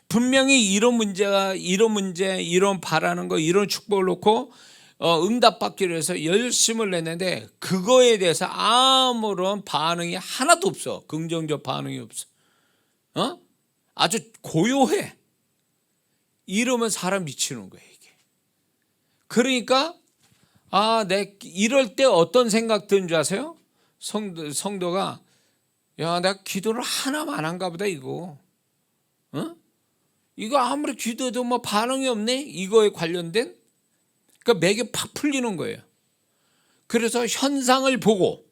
분명히 이런 문제가, 이런 문제, 이런 바라는 거, 이런 축복을 놓고 응답받기 위해서 열심을 냈는데 그거에 대해서 아무런 반응이 하나도 없어. 긍정적 반응이 없어. 아주 고요해. 이러면 사람 미치는 거예요, 이게. 그러니까 이럴 때 어떤 생각 드는 줄 아세요? 성도가 내가 기도를 하나만 안 한가 보다 이거. 이거 아무리 기도해도 뭐 반응이 없네. 이거에 관련된. 그러니까 맥이 팍 풀리는 거예요. 그래서 현상을 보고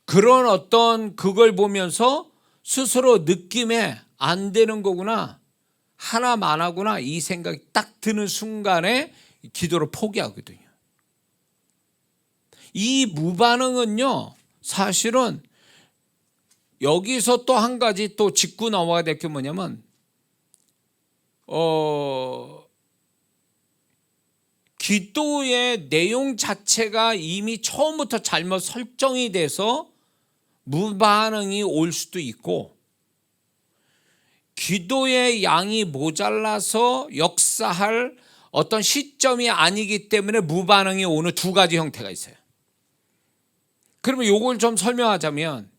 그런 어떤 그걸 보면서 스스로 느낌에 안 되는 거구나, 하나만 하구나, 이 생각이 딱 드는 순간에 기도를 포기하거든요. 이 무반응은요, 사실은 여기서 또 한 가지 또 짚고 넘어가야 될 게 뭐냐면 기도의 내용 자체가 이미 처음부터 잘못 설정이 돼서 무반응이 올 수도 있고, 기도의 양이 모자라서 역사할 어떤 시점이 아니기 때문에 무반응이 오는 두 가지 형태가 있어요. 그러면 이걸 좀 설명하자면,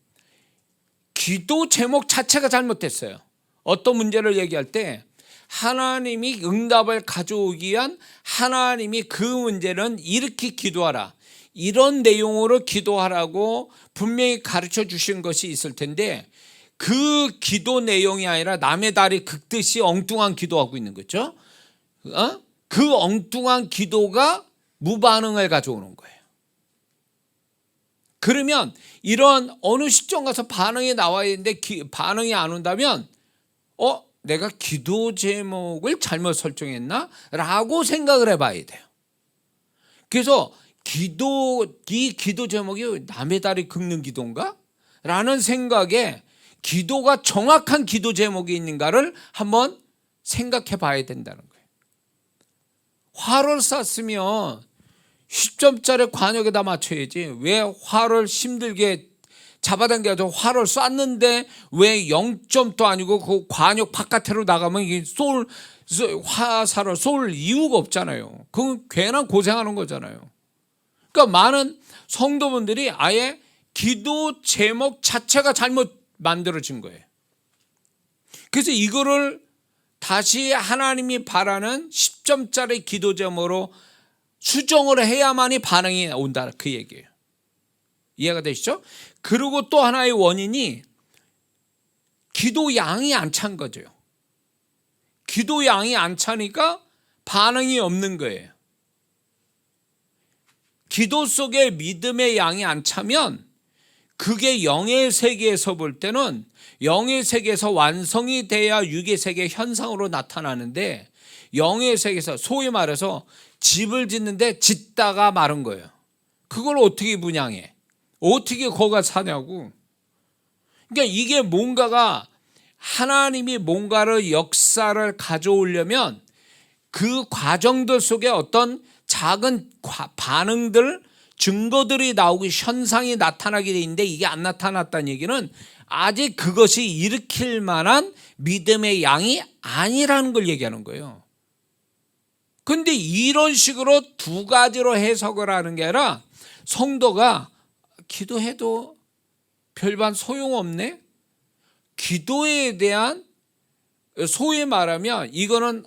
기도 제목 자체가 잘못됐어요. 어떤 문제를 얘기할 때 하나님이 응답을 가져오기 위한, 하나님이 그 문제는 이렇게 기도하라, 이런 내용으로 기도하라고 분명히 가르쳐 주신 것이 있을 텐데, 그 기도 내용이 아니라 남의 다리 긁듯이 엉뚱한 기도하고 있는 거죠. 그 엉뚱한 기도가 무반응을 가져오는 거예요. 그러면 이런 어느 시점 가서 반응이 나와야 되는데 반응이 안 온다면 내가 기도 제목을 잘못 설정했나? 라고 생각을 해봐야 돼요. 그래서 이 기도 제목이 남의 다리 긁는 기도인가? 라는 생각에 기도가 정확한 기도 제목이 있는가를 한번 생각해 봐야 된다는 거예요. 활을 쐈으면 10점짜리 관역에다 맞춰야지 왜 활을 힘들게 잡아당겨서 활을 쐈는데 왜 0점도 아니고 그 관역 바깥으로 나가면 이게 화살을 쏠 이유가 없잖아요. 그건 괜한 고생하는 거잖아요. 그러니까 많은 성도분들이 아예 기도 제목 자체가 잘못 만들어진 거예요. 그래서 이거를 다시 하나님이 바라는 10점짜리 기도 제목으로 수정을 해야만이 반응이 온다, 그 얘기예요. 이해가 되시죠? 그리고 또 하나의 원인이 기도 양이 안 찬 거죠. 기도 양이 안 차니까 반응이 없는 거예요. 기도 속에 믿음의 양이 안 차면 그게 영의 세계에서 볼 때는 영의 세계에서 완성이 돼야 육의 세계 현상으로 나타나는데, 영의 세계에서 소위 말해서 집을 짓는데 짓다가 마른 거예요. 그걸 어떻게 분양해? 어떻게 거가 사냐고. 그러니까 이게 뭔가가 하나님이 뭔가를 역사를 가져오려면 그 과정들 속에 어떤 작은 반응들, 증거들이 나오고 현상이 나타나게 돼 있는데 이게 안 나타났다는 얘기는 아직 그것이 일으킬 만한 믿음의 양이 아니라는 걸 얘기하는 거예요. 근데 이런 식으로 두 가지로 해석을 하는 게 아니라 성도가 기도해도 별반 소용없네? 기도에 대한, 소위 말하면 이거는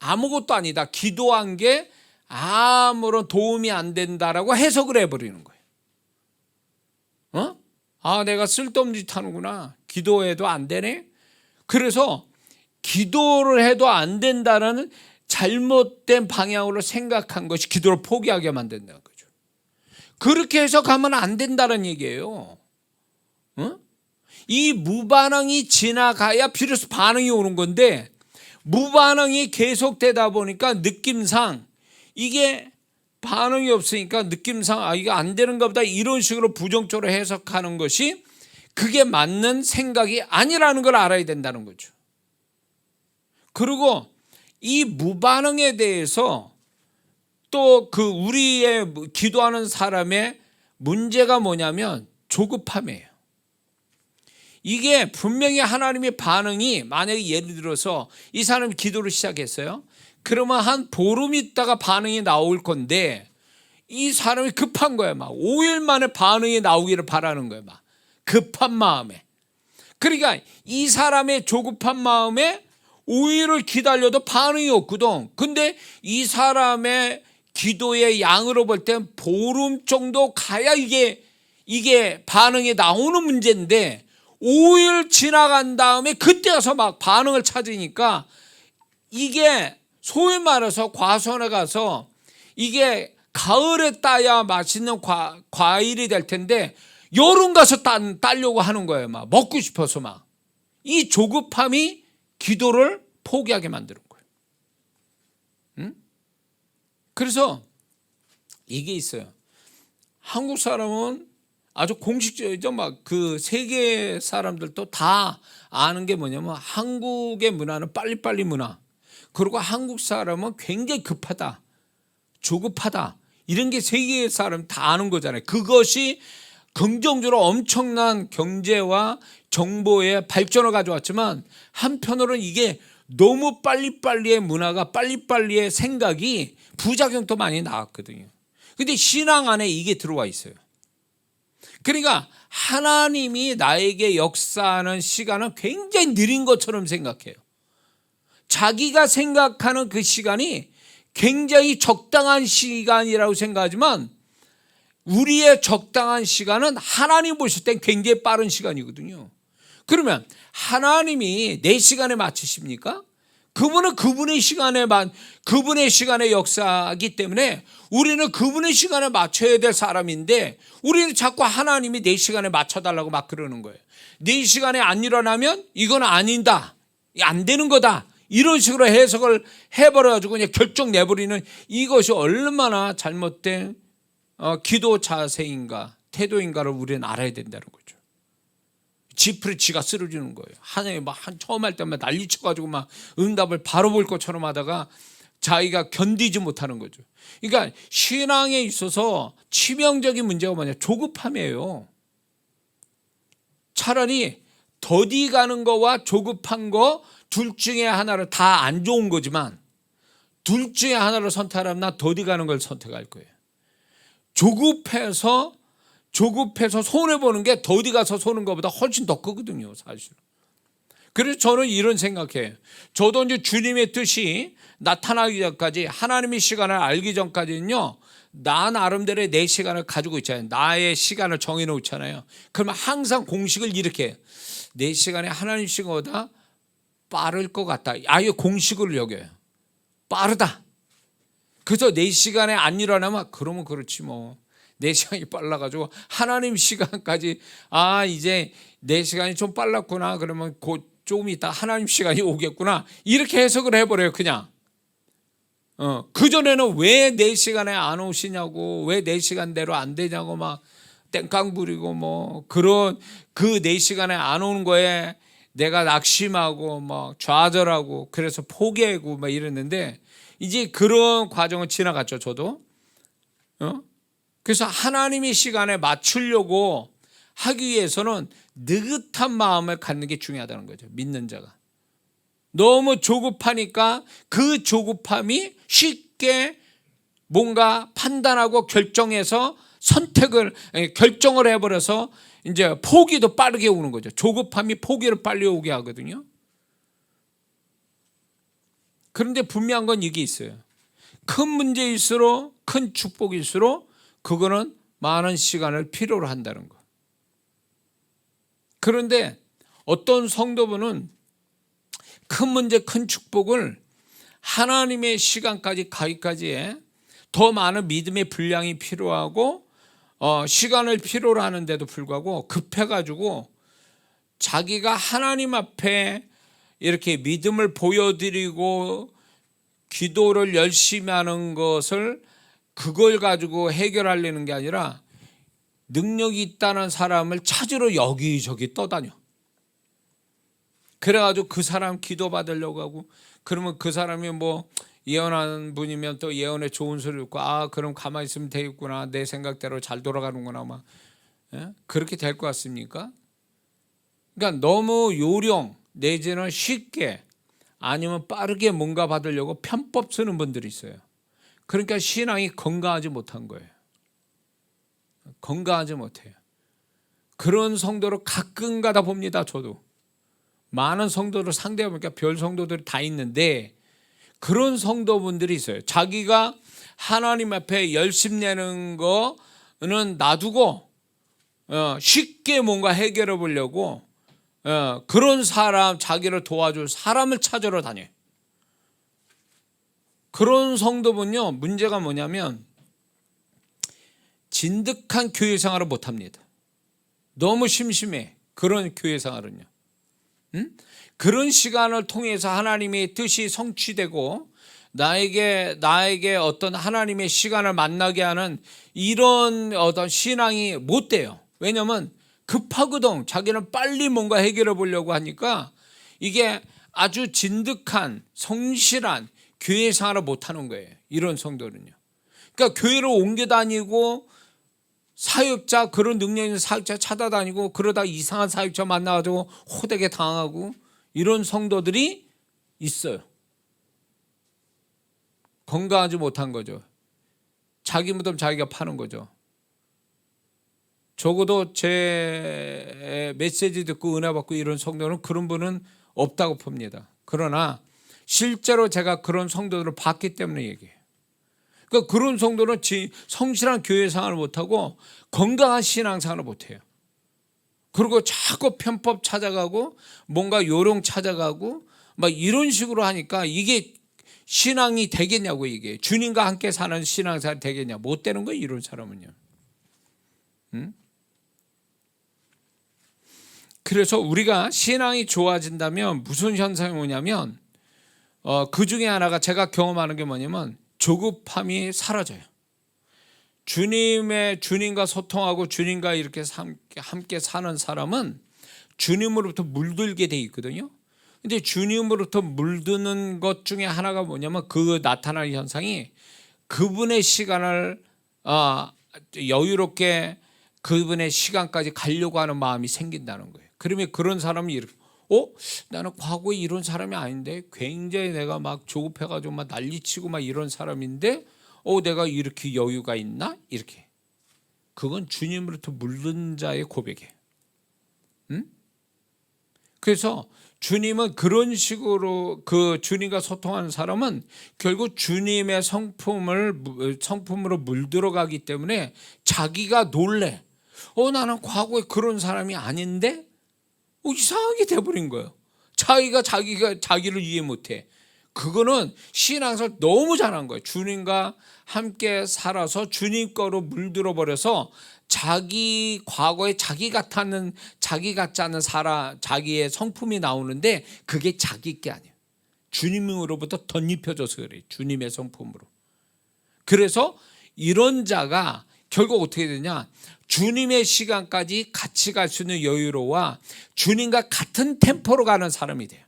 아무것도 아니다, 기도한 게 아무런 도움이 안 된다라고 해석을 해버리는 거예요. 내가 쓸데없는 짓 하는구나, 기도해도 안 되네. 그래서 기도를 해도 안 된다는 잘못된 방향으로 생각한 것이 기도를 포기하게 만든다는 거죠. 그렇게 해석하면 안 된다는 얘기예요. 이 무반응이 지나가야 비로소 반응이 오는 건데, 무반응이 계속되다 보니까 느낌상 이게 반응이 없으니까 느낌상 이게 안 되는가 보다, 이런 식으로 부정적으로 해석하는 것이 그게 맞는 생각이 아니라는 걸 알아야 된다는 거죠. 그리고 이 무반응에 대해서 또 그 우리의 기도하는 사람의 문제가 뭐냐면 조급함이에요. 이게 분명히 하나님의 반응이, 만약에 예를 들어서 이 사람이 기도를 시작했어요. 그러면 한 보름 있다가 반응이 나올 건데 이 사람이 급한 거야. 막 5일 만에 반응이 나오기를 바라는 거야. 막 급한 마음에. 그러니까 이 사람의 조급한 마음에 5일을 기다려도 반응이 없거든. 근데 이 사람의 기도의 양으로 볼 땐 보름 정도 가야 이게 반응이 나오는 문제인데 5일 지나간 다음에 그때 가서 막 반응을 찾으니까 이게 소위 말해서 과수원에 가서 이게 가을에 따야 맛있는 과일이 될 텐데 여름 가서 따려고 하는 거예요. 막 먹고 싶어서 막. 이 조급함이 기도를 포기하게 만드는 거예요. 그래서 이게 있어요. 한국 사람은 아주 공식적이죠. 막 그 세계 사람들도 다 아는 게 뭐냐면 한국의 문화는 빨리빨리 문화. 그리고 한국 사람은 굉장히 급하다, 조급하다, 이런 게 세계 사람 다 아는 거잖아요. 그것이 긍정적으로 엄청난 경제와 정보의 발전을 가져왔지만 한편으로는 이게 너무 빨리빨리의 문화가, 빨리빨리의 생각이 부작용도 많이 나왔거든요. 근데 신앙 안에 이게 들어와 있어요. 그러니까 하나님이 나에게 역사하는 시간은 굉장히 느린 것처럼 생각해요. 자기가 생각하는 그 시간이 굉장히 적당한 시간이라고 생각하지만 우리의 적당한 시간은 하나님 보실 땐 굉장히 빠른 시간이거든요. 그러면 하나님이 내 시간에 맞추십니까? 그분은 그분의 시간의 역사이기 때문에 우리는 그분의 시간에 맞춰야 될 사람인데 우리는 자꾸 하나님이 내 시간에 맞춰달라고 막 그러는 거예요. 내 시간에 안 일어나면 이건 아닌다, 안 되는 거다, 이런 식으로 해석을 해버려가지고 그냥 결정 내버리는, 이것이 얼마나 잘못된 기도 자세인가 태도인가를 우리는 알아야 된다는 거죠. 지풀이 지가 쓰러지는 거예요. 하나님 막 처음 할 때만 난리 쳐가지고 막 응답을 바로 볼 것처럼 하다가 자기가 견디지 못하는 거죠. 그러니까 신앙에 있어서 치명적인 문제가 뭐냐, 조급함이에요. 차라리 더디 가는 거와 조급한 거 둘 중에 하나를, 다 안 좋은 거지만 둘 중에 하나를 선택하라면 나 더디 가는 걸 선택할 거예요. 조급해서 손해보는 게 더디 가서 손은 것보다 훨씬 더 크거든요, 사실. 그래서 저는 이런 생각해요. 저도 이제 주님의 뜻이 나타나기 전까지, 하나님의 시간을 알기 전까지는요, 나 나름대로의 내 시간을 가지고 있잖아요. 나의 시간을 정해놓잖아요. 그러면 항상 공식을 이렇게 해요. 내 시간에 하나님 시간보다 빠를 것 같다. 아예 공식을 여겨요. 빠르다. 그래서 내 시간에 안 일어나면 그러면 그렇지 뭐. 내 시간이 빨라가지고 하나님 시간까지, 이제 내 시간이 좀 빨랐구나, 그러면 곧 조금 있다 하나님 시간이 오겠구나, 이렇게 해석을 해버려요 그냥. 그전에는 왜 내 시간에 안 오시냐고, 왜 내 시간대로 안 되냐고 막 땡깡 부리고 뭐, 그런 그 내 시간에 안 오는 거에 내가 낙심하고 막 좌절하고 그래서 포기하고 막 이랬는데, 이제 그런 과정을 지나갔죠 저도. 그래서 하나님의 시간에 맞추려고 하기 위해서는 느긋한 마음을 갖는 게 중요하다는 거죠. 믿는 자가 너무 조급하니까 그 조급함이 쉽게 뭔가 판단하고 결정해서 결정을 해버려서 이제 포기도 빠르게 오는 거죠. 조급함이 포기를 빨리 오게 하거든요. 그런데 분명한 건 이게 있어요. 큰 문제일수록, 큰 축복일수록 그거는 많은 시간을 필요로 한다는 거. 그런데 어떤 성도분은 큰 문제, 큰 축복을 하나님의 시간까지 가기까지에 더 많은 믿음의 분량이 필요하고 시간을 필요로 하는데도 불구하고 급해가지고 자기가 하나님 앞에 이렇게 믿음을 보여드리고 기도를 열심히 하는 것을, 그걸 가지고 해결하려는 게 아니라 능력이 있다는 사람을 찾으러 여기저기 떠다녀. 그래가지고 그 사람 기도 받으려고 하고, 그러면 그 사람이 뭐 예언하는 분이면 또 예언에 좋은 소리 듣고, 그럼 가만히 있으면 되겠구나, 내 생각대로 잘 돌아가는구나 막, 그렇게 될 것 같습니까? 그러니까 너무 요령 내지는 쉽게 아니면 빠르게 뭔가 받으려고 편법 쓰는 분들이 있어요. 그러니까 신앙이 건강하지 못한 거예요. 건강하지 못해요. 그런 성도를 가끔 가다 봅니다. 저도 많은 성도를 상대해 보니까 별 성도들이 다 있는데, 그런 성도분들이 있어요. 자기가 하나님 앞에 열심 내는 거는 놔두고 쉽게 뭔가 해결해 보려고 그런 사람, 자기를 도와줄 사람을 찾으러 다녀요. 그런 성도분요, 문제가 뭐냐면 진득한 교회 생활을 못합니다. 너무 심심해, 그런 교회 생활은요. 그런 시간을 통해서 하나님의 뜻이 성취되고 나에게 어떤 하나님의 시간을 만나게 하는 이런 어떤 신앙이 못 돼요. 왜냐하면 급하거든. 자기는 빨리 뭔가 해결해 보려고 하니까 이게 아주 진득한 성실한 교회 생활을 못하는 거예요, 이런 성도는요. 그러니까 교회를 옮겨 다니고 사역자, 그런 능력 있는 사역자 찾아다니고 그러다 이상한 사역자 만나가지고 호되게 당하고 이런 성도들이 있어요. 건강하지 못한 거죠. 자기 무덤 자기가 파는 거죠. 적어도 제 메시지 듣고 은혜 받고 이런 성도는, 그런 분은 없다고 봅니다. 그러나 실제로 제가 그런 성도들을 봤기 때문에 얘기해요. 그러니까 그런 성도는 성실한 교회 생활을 못하고 건강한 신앙 생활을 못해요. 그리고 자꾸 편법 찾아가고 뭔가 요령 찾아가고 막 이런 식으로 하니까 이게 신앙이 되겠냐고. 이게 주님과 함께 사는 신앙생활이 되겠냐. 못 되는 거예요, 이런 사람은요. 응? 그래서 우리가 신앙이 좋아진다면 무슨 현상이 오냐면 그 중에 하나가 제가 경험하는 게 뭐냐면 조급함이 사라져요. 주님과 소통하고 주님과 이렇게 함께 사는 사람은 주님으로부터 물들게 돼 있거든요. 근데 주님으로부터 물드는 것 중에 하나가 뭐냐면 그 나타나는 현상이 그분의 시간을 여유롭게 그분의 시간까지 가려고 하는 마음이 생긴다는 거예요. 그러면 그런 사람이 이렇게 나는 과거에 이런 사람이 아닌데 굉장히 내가 막 조급해가지고 막 난리치고 막 이런 사람인데 내가 이렇게 여유가 있나? 이렇게. 그건 주님으로부터 물든 자의 고백이에요. 응? 그래서 주님은 그런 식으로 그 주님과 소통하는 사람은 결국 주님의 성품으로 물들어가기 때문에 자기가 놀래. 나는 과거에 그런 사람이 아닌데 이상하게 돼버린 거예요. 자기가 자기를 이해 못해. 그거는 신앙생활 너무 잘한 거예요. 주님과 함께 살아서 주님 거로 물들어 버려서 자기 과거에 자기 같지 않은 자기의 성품이 나오는데 그게 자기 게 아니에요. 주님으로부터 덧입혀져서 그래요. 주님의 성품으로. 그래서 이런 자가 결국 어떻게 되냐, 주님의 시간까지 같이 갈 수 있는 여유로와 주님과 같은 템포로 가는 사람이 돼요.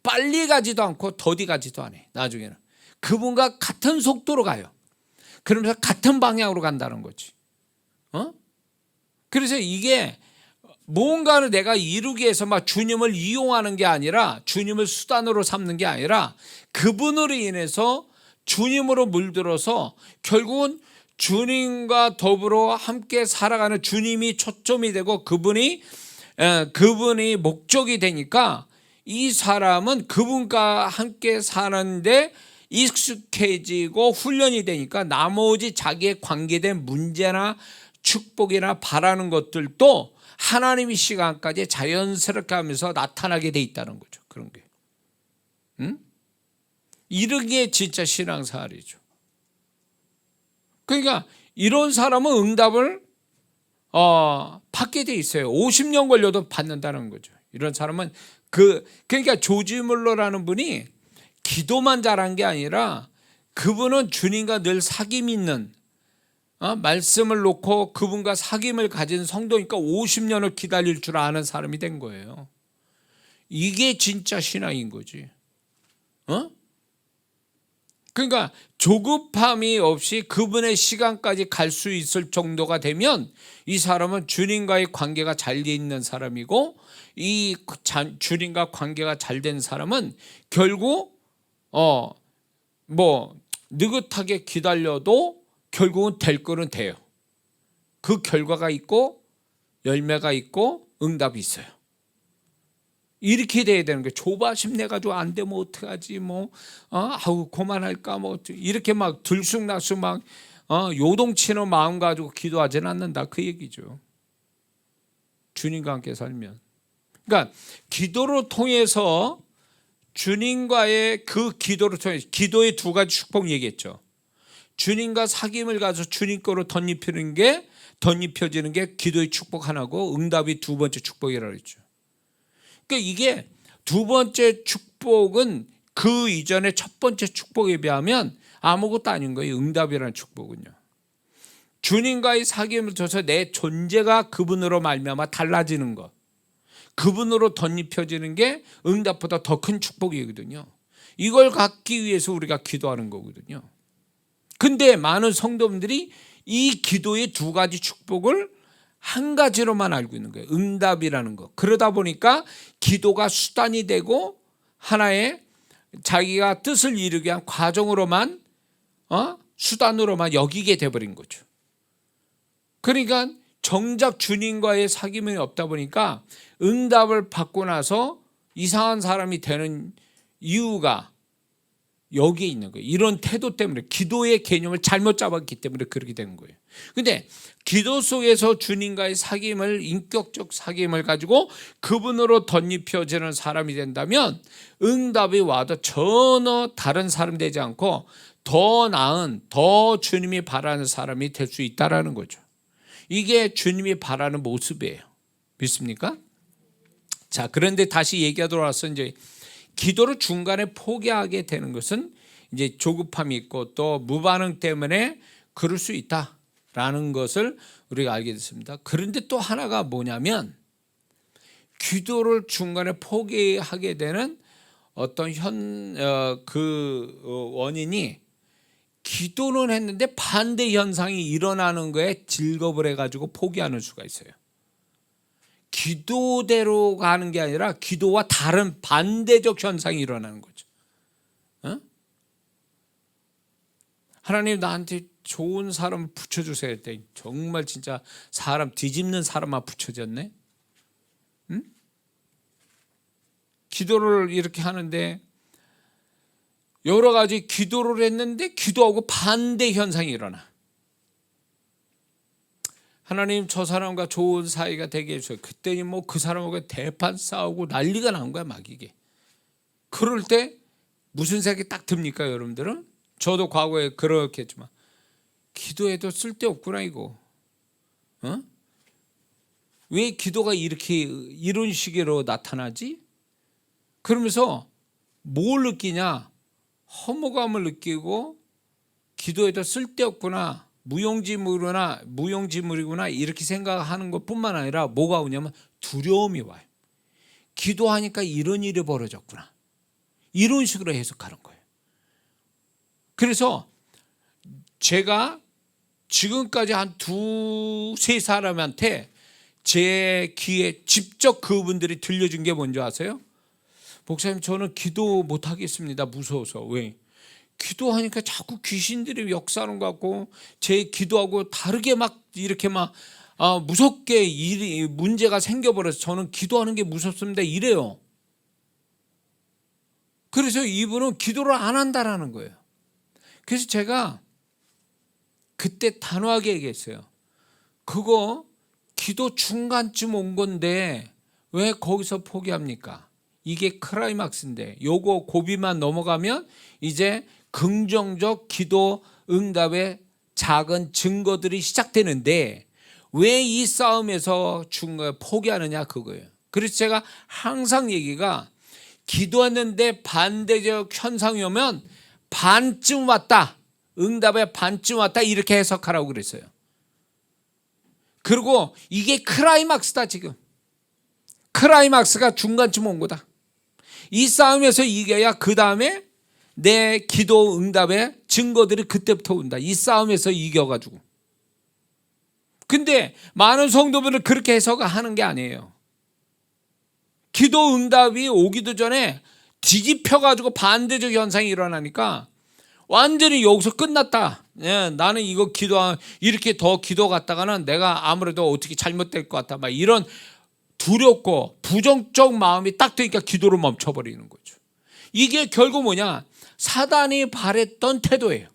빨리 가지도 않고 더디 가지도 않아요. 나중에는 그분과 같은 속도로 가요. 그러면서 같은 방향으로 간다는 거지. 그래서 이게 뭔가를 내가 이루기 위해서 막 주님을 이용하는 게 아니라, 주님을 수단으로 삼는 게 아니라 그분으로 인해서 주님으로 물들어서 결국은 주님과 더불어 함께 살아가는 주님이 초점이 되고 그분이 목적이 되니까 이 사람은 그분과 함께 사는데 익숙해지고 훈련이 되니까 나머지 자기에 관계된 문제나 축복이나 바라는 것들도 하나님의 시간까지 자연스럽게 하면서 나타나게 돼 있다는 거죠. 그런 게. 이런 게 진짜 신앙생활이죠. 그러니까 이런 사람은 응답을 받게 돼 있어요. 50년 걸려도 받는다는 거죠. 이런 사람은 그러니까 조지 물러라는 분이 기도만 잘한 게 아니라 그분은 주님과 늘 사귐 있는 말씀을 놓고 그분과 사귐을 가진 성도니까 50년을 기다릴 줄 아는 사람이 된 거예요. 이게 진짜 신앙인 거지. 그러니까 조급함이 없이 그분의 시간까지 갈 수 있을 정도가 되면 이 사람은 주님과의 관계가 잘 돼 있는 사람이고, 이 주님과 관계가 잘 된 사람은 결국 느긋하게 기다려도 결국은 될 거는 돼요. 그 결과가 있고 열매가 있고 응답이 있어요. 이렇게 돼야 되는 거예요. 조바심 내가지고 안 되면 어떡하지, 그만할까, 이렇게 막 들쑥날쑥 막 요동치는 마음 가지고 기도하지는 않는다, 그 얘기죠. 주님과 함께 살면. 그러니까 기도를 통해서 주님과의 그 기도를 통해서, 기도의 두 가지 축복 얘기했죠. 주님과 사귐을 가서 주님 거로 덧입혀지는 게 기도의 축복 하나고, 응답이 두 번째 축복이라고 했죠. 그러니까 이게 두 번째 축복은 그 이전에 첫 번째 축복에 비하면 아무것도 아닌 거예요. 응답이라는 축복은요. 주님과의 사귐을 통해서 내 존재가 그분으로 말미암아 달라지는 것, 그분으로 덧입혀지는 게 응답보다 더 큰 축복이거든요. 이걸 갖기 위해서 우리가 기도하는 거거든요. 근데 많은 성도분들이 이 기도의 두 가지 축복을 한 가지로만 알고 있는 거예요. 응답이라는 거. 그러다 보니까 기도가 수단이 되고 하나의 자기가 뜻을 이루기 위한 과정으로만, 수단으로만 여기게 돼버린 거죠. 그러니까 정작 주님과의 사귐이 없다 보니까 응답을 받고 나서 이상한 사람이 되는 이유가 여기에 있는 거예요. 이런 태도 때문에 기도의 개념을 잘못 잡았기 때문에 그렇게 되는 거예요. 근데 기도 속에서 주님과의 사귐을, 인격적 사귐을 가지고 그분으로 덧입혀지는 사람이 된다면 응답이 와도 전혀 다른 사람이 되지 않고 더 나은, 더 주님이 바라는 사람이 될 수 있다라는 거죠. 이게 주님이 바라는 모습이에요. 믿습니까? 자, 그런데 다시 얘기가 돌아와서 이제 기도를 중간에 포기하게 되는 것은 이제 조급함이 있고 또 무반응 때문에 그럴 수 있다라는 것을 우리가 알게 됐습니다. 그런데 또 하나가 뭐냐면 기도를 중간에 포기하게 되는 어떤 원인이 기도는 했는데 반대 현상이 일어나는 거에 질겁을 해가지고 포기하는 수가 있어요. 기도대로 가는 게 아니라 기도와 다른 반대적 현상이 일어나는 거죠. 하나님 나한테 좋은 사람 붙여주세요 했더니 정말 진짜 사람 뒤집는 사람만 붙여졌네. 기도를 이렇게 하는데 여러 가지 기도를 했는데 기도하고 반대 현상이 일어나. 하나님 저 사람과 좋은 사이가 되게 해주세요. 그때니 뭐 그 사람하고 대판 싸우고 난리가 난 거야 막 이게. 그럴 때 무슨 생각이 딱 듭니까 여러분들은? 저도 과거에 그렇게 했지만 기도해도 쓸데없구나 이거. 왜 기도가 이런 식으로 나타나지? 그러면서 뭘 느끼냐? 허무감을 느끼고 기도해도 쓸데없구나. 무용지물이구나 이렇게 생각하는 것뿐만 아니라 뭐가 오냐면 두려움이 와요. 기도하니까 이런 일이 벌어졌구나. 이런 식으로 해석하는 거예요. 그래서 제가 지금까지 한 두세 사람한테 제 귀에 직접 그분들이 들려준 게 뭔지 아세요? 목사님 저는 기도 못하겠습니다. 무서워서. 왜? 기도하니까 자꾸 귀신들이 역사하는 것 같고 제 기도하고 다르게 막 이렇게 막 무섭게 문제가 생겨버려서 저는 기도하는 게 무섭습니다 이래요. 그래서 이분은 기도를 안 한다라는 거예요. 그래서 제가 그때 단호하게 얘기했어요. 그거 기도 중간쯤 온 건데 왜 거기서 포기합니까? 이게 클라이막스인데 요거 고비만 넘어가면 이제 긍정적 기도 응답의 작은 증거들이 시작되는데 왜 이 싸움에서 중간에 포기하느냐 그거예요. 그래서 제가 항상 얘기가 기도했는데 반대적 현상이 오면 반쯤 왔다. 응답의 반쯤 왔다 이렇게 해석하라고 그랬어요. 그리고 이게 클라이막스다 지금. 클라이막스가 중간쯤 온 거다. 이 싸움에서 이겨야 그 다음에 내 기도 응답의 증거들이 그때부터 온다. 이 싸움에서 이겨가지고. 근데 많은 성도분들 그렇게 해석하는 게 아니에요. 기도 응답이 오기도 전에 뒤집혀가지고 반대적 현상이 일어나니까 완전히 여기서 끝났다. 나는 이거 이렇게 더 기도 갔다가는 내가 아무래도 어떻게 잘못될 것 같다. 막 이런 두렵고 부정적 마음이 딱 되니까 기도를 멈춰버리는 거죠. 이게 결국 뭐냐? 사단이 바랬던 태도예요.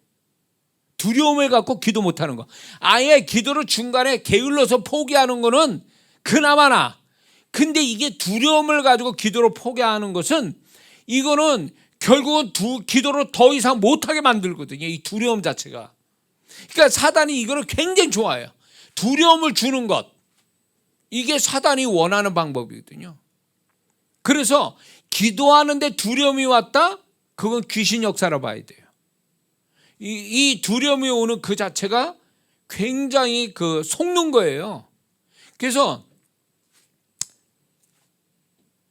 두려움을 갖고 기도 못하는 거. 아예 기도를 중간에 게을러서 포기하는 거는 그나마나. 근데 이게 두려움을 가지고 기도를 포기하는 것은 이거는 결국은 기도를 더 이상 못하게 만들거든요. 이 두려움 자체가. 그러니까 사단이 이거를 굉장히 좋아해요. 두려움을 주는 것. 이게 사단이 원하는 방법이거든요. 그래서 기도하는데 두려움이 왔다? 그건 귀신 역사로 봐야 돼요. 이 두려움이 오는 그 자체가 굉장히 속는 거예요. 그래서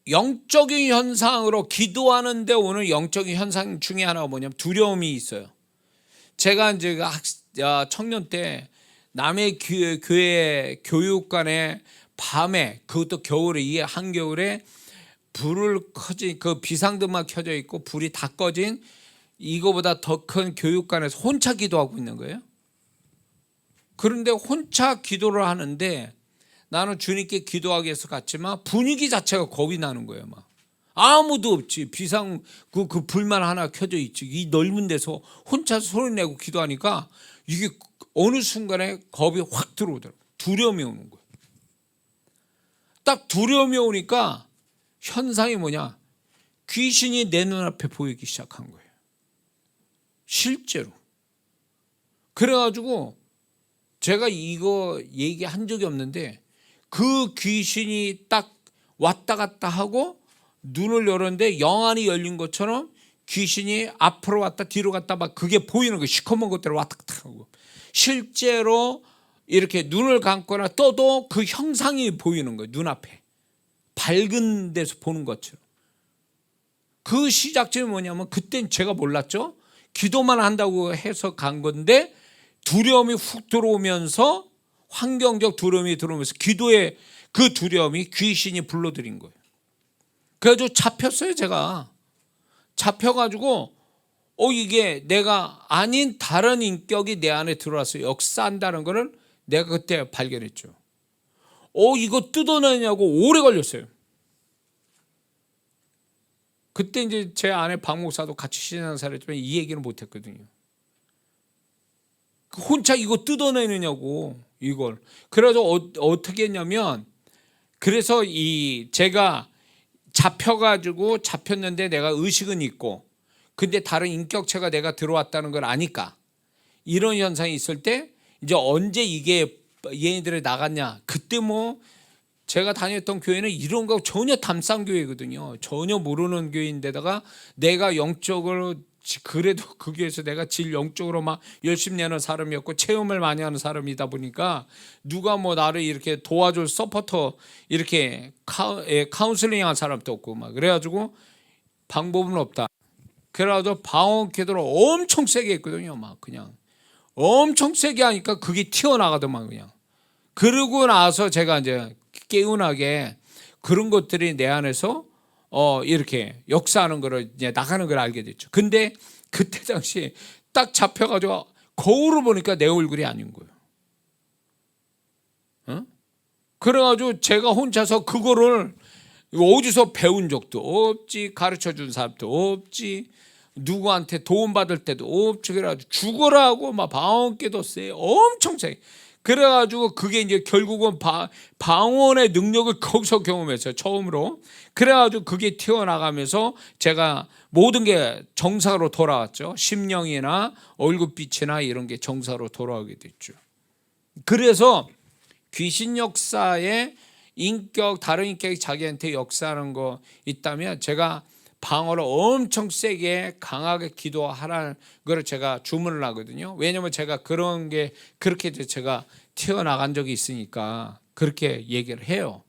영적인 현상으로 기도하는데 오는 영적인 현상 중에 하나가 뭐냐면 두려움이 있어요. 제가 이제 청년 때 남의 교회 교육관에 밤에 그것도 겨울에 이 한겨울에 불을 켜진 비상등만 켜져 있고 불이 다 꺼진 이거보다 더 큰 교육관에서 혼자 기도하고 있는 거예요. 그런데 혼자 기도를 하는데 나는 주님께 기도하기 위해서 갔지만 분위기 자체가 겁이 나는 거예요. 막 아무도 없지. 그 불만 하나 켜져 있지. 이 넓은 데서 혼자 소리 내고 기도하니까 이게 어느 순간에 겁이 확 들어오더라고. 두려움이 오는 거예요. 딱 두려움이 오니까 현상이 뭐냐? 귀신이 내 눈앞에 보이기 시작한 거예요. 실제로. 그래가지고 제가 이거 얘기한 적이 없는데 그 귀신이 딱 왔다 갔다 하고 눈을 열었는데 영안이 열린 것처럼 귀신이 앞으로 왔다 뒤로 갔다 막 그게 보이는 거예요. 시커먼 것대로 왔다 갔다 하고. 실제로 이렇게 눈을 감거나 떠도 그 형상이 보이는 거예요. 눈앞에. 밝은 데서 보는 것처럼. 그 시작점이 뭐냐면 그땐 제가 몰랐죠. 기도만 한다고 해서 간 건데 두려움이 훅 들어오면서 환경적 두려움이 들어오면서 기도의 그 두려움이 귀신이 불러들인 거예요. 그래가지고 잡혔어요. 제가 잡혀가지고 이게 내가 아닌 다른 인격이 내 안에 들어와서 역사한다는 거를 내가 그때 발견했죠. 이거 뜯어내냐고 오래 걸렸어요. 그때 이제 제 아내 박 목사도 같이 신앙생활했지만 이 얘기는 못했거든요. 혼자 이거 뜯어내느냐고 이걸. 그래서 어떻게 했냐면 그래서 제가 잡혔는데 내가 의식은 있고 근데 다른 인격체가 내가 들어왔다는 걸 아니까 이런 현상이 있을 때 이제 언제 이게 얘네들이 나갔냐. 그때 뭐 제가 다녔던 교회는 이런 거 전혀 담싼 교회거든요. 전혀 모르는 교회인데다가 내가 영적으로 그래도 그 교회에서 내가 영적으로 막 열심히 하는 사람이었고 체험을 많이 하는 사람이다 보니까 누가 뭐 나를 이렇게 도와줄 서포터 이렇게 카운슬링 한 사람도 없고 막 그래가지고 방법은 없다. 그래가지고 방언 기도를 엄청 세게 했거든요. 막 그냥 엄청 세게 하니까 그게 튀어나가더만 그냥. 그러고 나서 제가 이제 개운하게 그런 것들이 내 안에서 이렇게 역사하는 거를 이제 나가는 걸 알게 됐죠. 근데 그때 당시 딱 잡혀가지고 거울을 보니까 내 얼굴이 아닌 거예요. 그래가지고 제가 혼자서 그거를 어디서 배운 적도 없지, 가르쳐 준 사람도 없지, 누구한테 도움 받을 때도 없지. 그래가지고 죽어라고 막 방언깨도 세, 엄청 세. 그래가지고 그게 이제 결국은 방언의 능력을 거기서 경험했어요. 처음으로. 그래가지고 그게 튀어나가면서 제가 모든 게 정상으로 돌아왔죠. 심령이나 얼굴빛이나 이런 게 정상으로 돌아오게 됐죠. 그래서 귀신 역사에 다른 인격이 자기한테 역사하는 거 있다면 제가 방언을 엄청 세게 강하게 기도하라는 걸 제가 주문을 하거든요. 왜냐하면 제가 그런 게 그렇게 제가 튀어나간 적이 있으니까 그렇게 얘기를 해요.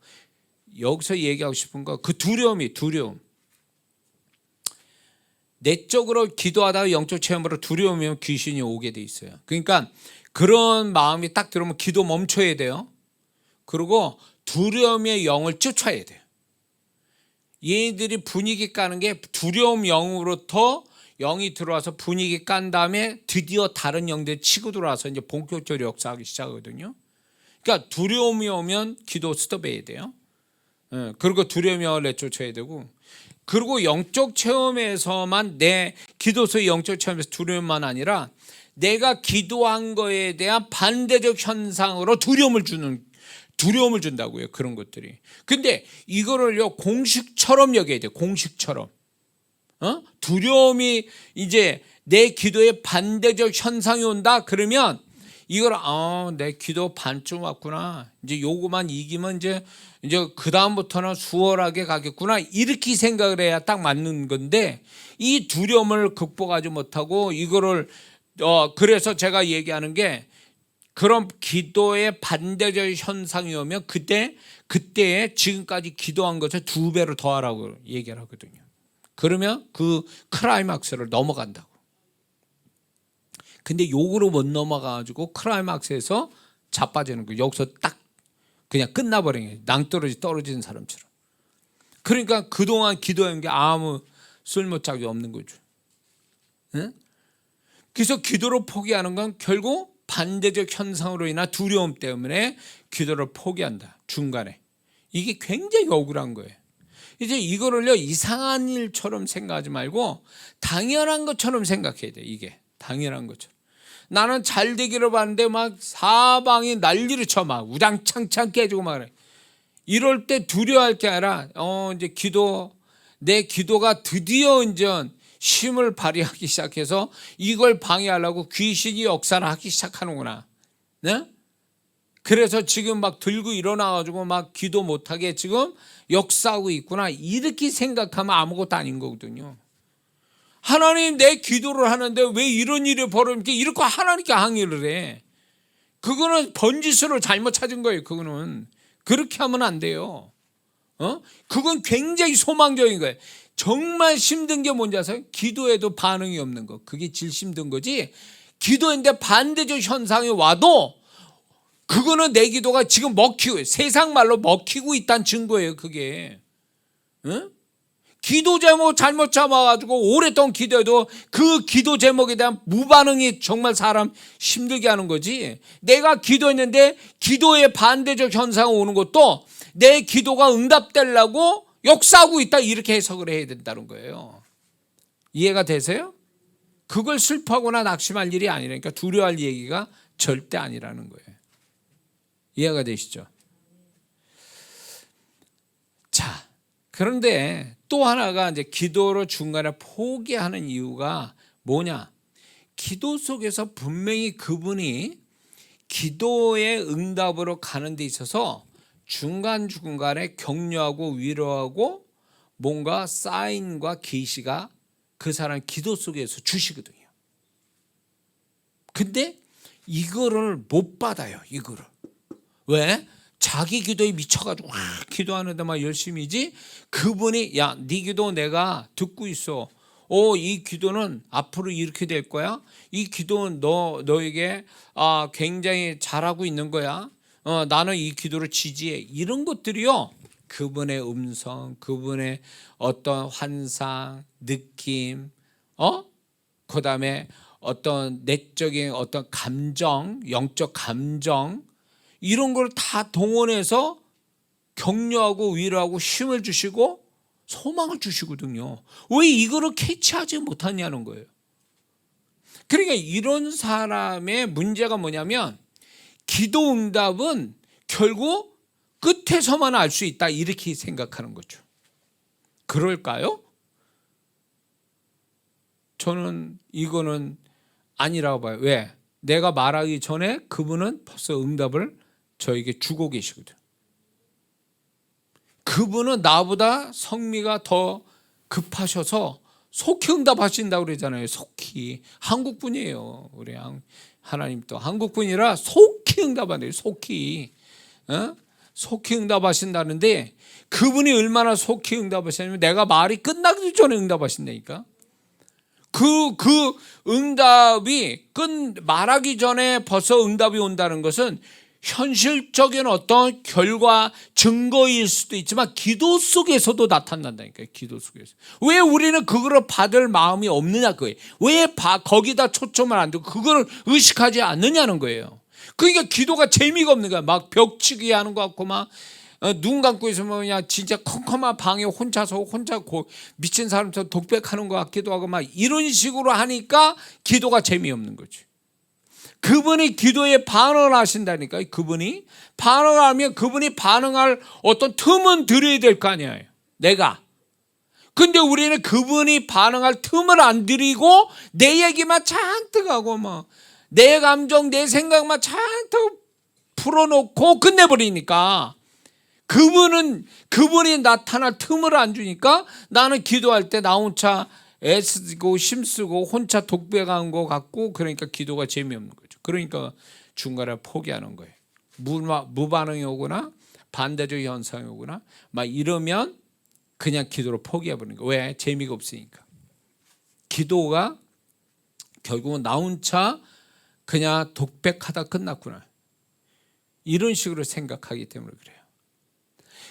여기서 얘기하고 싶은 거 그 두려움. 내적으로 기도하다가 영적 체험으로 두려우면 귀신이 오게 돼 있어요. 그러니까 그런 마음이 딱 들어오면 기도 멈춰야 돼요. 그리고 두려움의 영을 쫓아야 돼요. 얘네들이 분위기 까는 게 두려움 영으로부터 영이 들어와서 분위기 깐 다음에 드디어 다른 영들이 치고 들어와서 이제 본격적으로 역사하기 시작하거든요. 그러니까 두려움이 오면 기도 스톱해야 돼요. 그리고 두려움의 영을 내쫓아야 되고, 그리고 영적 체험에서만 내 기도서의 영적 체험에서 두려움만 아니라 내가 기도한 거에 대한 반대적 현상으로 두려움을 준다고요. 그런 것들이. 근데 이거를요 공식처럼 여겨야 돼요. 공식처럼. 두려움이 이제 내 기도에 반대적 현상이 온다. 그러면 이걸 내 기도 반쯤 왔구나. 이제 요거만 이기면 이제 그 다음부터는 수월하게 가겠구나. 이렇게 생각을 해야 딱 맞는 건데 이 두려움을 극복하지 못하고 이거를 그래서 제가 얘기하는 게 그런 기도의 반대적 현상이 오면 그때에 지금까지 기도한 것을 2배로 더하라고 얘기를 하거든요. 그러면 그 클라이막스를 넘어간다고. 근데 욕으로 못 넘어가가지고 클라이막스에서 자빠지는 거예요. 여기서 딱 그냥 끝나버리는 거예요. 낭떠러지 떨어지는 사람처럼. 그러니까 그동안 기도한 게 아무 쓸모짝이 없는 거죠. 응? 그래서 기도를 포기하는 건 결국 반대적 현상으로 인한 두려움 때문에 기도를 포기한다. 중간에. 이게 굉장히 억울한 거예요. 이제 이거를요 이상한 일처럼 생각하지 말고 당연한 것처럼 생각해야 돼. 이게 당연한 것처럼. 나는 잘 되기를 봤는데 막 사방이 난리를 쳐 막 우당창창 깨지고 막 그래. 이럴 때 두려워할 게 아니라 이제 내 기도가 드디어 이제 힘을 발휘하기 시작해서 이걸 방해하려고 귀신이 역사를 하기 시작하는구나. 네? 그래서 지금 막 들고 일어나가지고 막 기도 못하게 지금 역사하고 있구나. 이렇게 생각하면 아무것도 아닌 거거든요. 하나님 내 기도를 하는데 왜 이런 일이 벌어집니까? 이렇게 하나님께 항의를 해. 그거는 번지수를 잘못 찾은 거예요. 그거는 그렇게 하면 안 돼요. 그건 굉장히 소망적인 거예요. 정말 힘든 게 뭔지 아세요? 기도에도 반응이 없는 거. 그게 제일 힘든 거지. 기도했는데 반대적 현상이 와도 그거는 내 기도가 지금 먹히고 세상 말로 먹히고 있다는 증거예요. 그게. 기도 제목 잘못 잡아가지고 오랫동안 기도해도 그 기도 제목에 대한 무반응이 정말 사람 힘들게 하는 거지. 내가 기도했는데 기도에 반대적 현상이 오는 것도 내 기도가 응답되려고 역사하고 있다 이렇게 해석을 해야 된다는 거예요. 이해가 되세요? 그걸 슬퍼하거나 낙심할 일이 아니라니까 두려워할 얘기가 절대 아니라는 거예요. 이해가 되시죠? 자, 그런데 또 하나가 이제 기도를 중간에 포기하는 이유가 뭐냐? 기도 속에서 분명히 그분이 기도의 응답으로 가는 데 있어서 중간중간에 격려하고 위로하고 뭔가 사인과 계시가 그 사람 기도 속에서 주시거든요. 근데 이거를 못 받아요. 이거를. 왜? 자기 기도에 미쳐가지고 기도하는데 막 열심히지. 그분이 야, 네 기도 내가 듣고 있어. 이 기도는 앞으로 이렇게 될 거야. 이 기도는 너에게 굉장히 잘하고 있는 거야. 나는 이 기도를 지지해. 이런 것들이요. 그분의 음성, 그분의 어떤 환상, 느낌, 그다음에 어떤 내적인 어떤 감정, 영적 감정 이런 걸 다 동원해서 격려하고 위로하고 힘을 주시고 소망을 주시거든요. 왜 이거를 캐치하지 못하냐는 거예요. 그러니까 이런 사람의 문제가 뭐냐면 기도 응답은 결국 끝에서만 알 수 있다 이렇게 생각하는 거죠. 그럴까요? 저는 이거는 아니라고 봐요. 왜? 내가 말하기 전에 그분은 벌써 응답을 저에게 주고 계시거든. 그분은 나보다 성미가 더 급하셔서 속히 응답하신다고 그러잖아요. 속히. 한국 분이에요. 우리 하나님도 한국 분이라 속히 응답한대요. 속히. 속히 응답하신다는데 그분이 얼마나 속히 응답하시냐면 내가 말이 끝나기 전에 응답하신다니까. 그 응답이 말하기 전에 벌써 응답이 온다는 것은 현실적인 어떤 결과 증거일 수도 있지만 기도 속에서도 나타난다니까요. 기도 속에서. 왜 우리는 그거를 받을 마음이 없느냐 그거예요. 왜 거기다 초점을 안 두고 그거를 의식하지 않느냐는 거예요. 그러니까 기도가 재미가 없는 거야. 막 벽치기 하는 것 같고 막 눈 감고 있으면 그냥 진짜 컴컴한 방에 혼자 미친 사람처럼 독백하는 것 같기도 하고 막 이런 식으로 하니까 기도가 재미없는 거지. 그분이 기도에 반응을 하신다니까요. 그분이 반응하면 그분이 반응할 어떤 틈은 드려야 될 거 아니에요. 내가. 근데 우리는 그분이 반응할 틈을 안 드리고 내 얘기만 잔뜩 하고 막 내 감정 내 생각만 잔뜩 풀어놓고 끝내버리니까 그분이 나타날 틈을 안 주니까 나는 기도할 때 나 혼자 애쓰고 힘쓰고 혼자 독백한 것 같고 그러니까 기도가 재미없는 거죠. 그러니까 중간에 포기하는 거예요. 무반응이 오거나 반대적 현상이 오거나 막 이러면 그냥 기도를 포기해버리는 거예요. 왜? 재미가 없으니까. 기도가 결국은 나 혼자 그냥 독백하다 끝났구나. 이런 식으로 생각하기 때문에 그래요.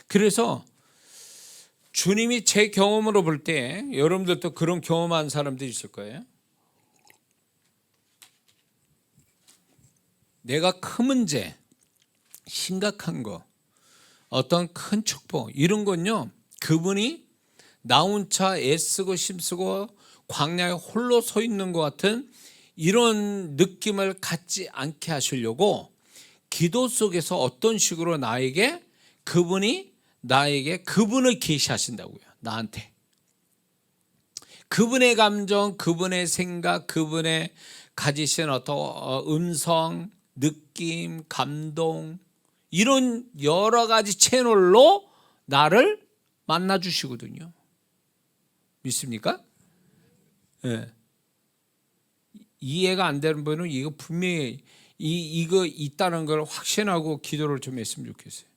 그래서 주님이 제 경험으로 볼 때 여러분들도 그런 경험한 사람들이 있을 거예요. 내가 큰 문제, 심각한 거, 어떤 큰 축복 이런 건요 그분이 나 혼자 애쓰고 힘쓰고 광야에 홀로 서 있는 것 같은 이런 느낌을 갖지 않게 하시려고 기도 속에서 어떤 식으로 그분을 계시하신다고요. 나한테. 그분의 감정, 그분의 생각, 그분의 가지신 어떤 음성, 느낌, 감동, 이런 여러 가지 채널로 나를 만나 주시거든요. 믿습니까? 네. 이해가 안 되는 분은 이거 분명히 이거 있다는 걸 확신하고 기도를 좀 했으면 좋겠어요.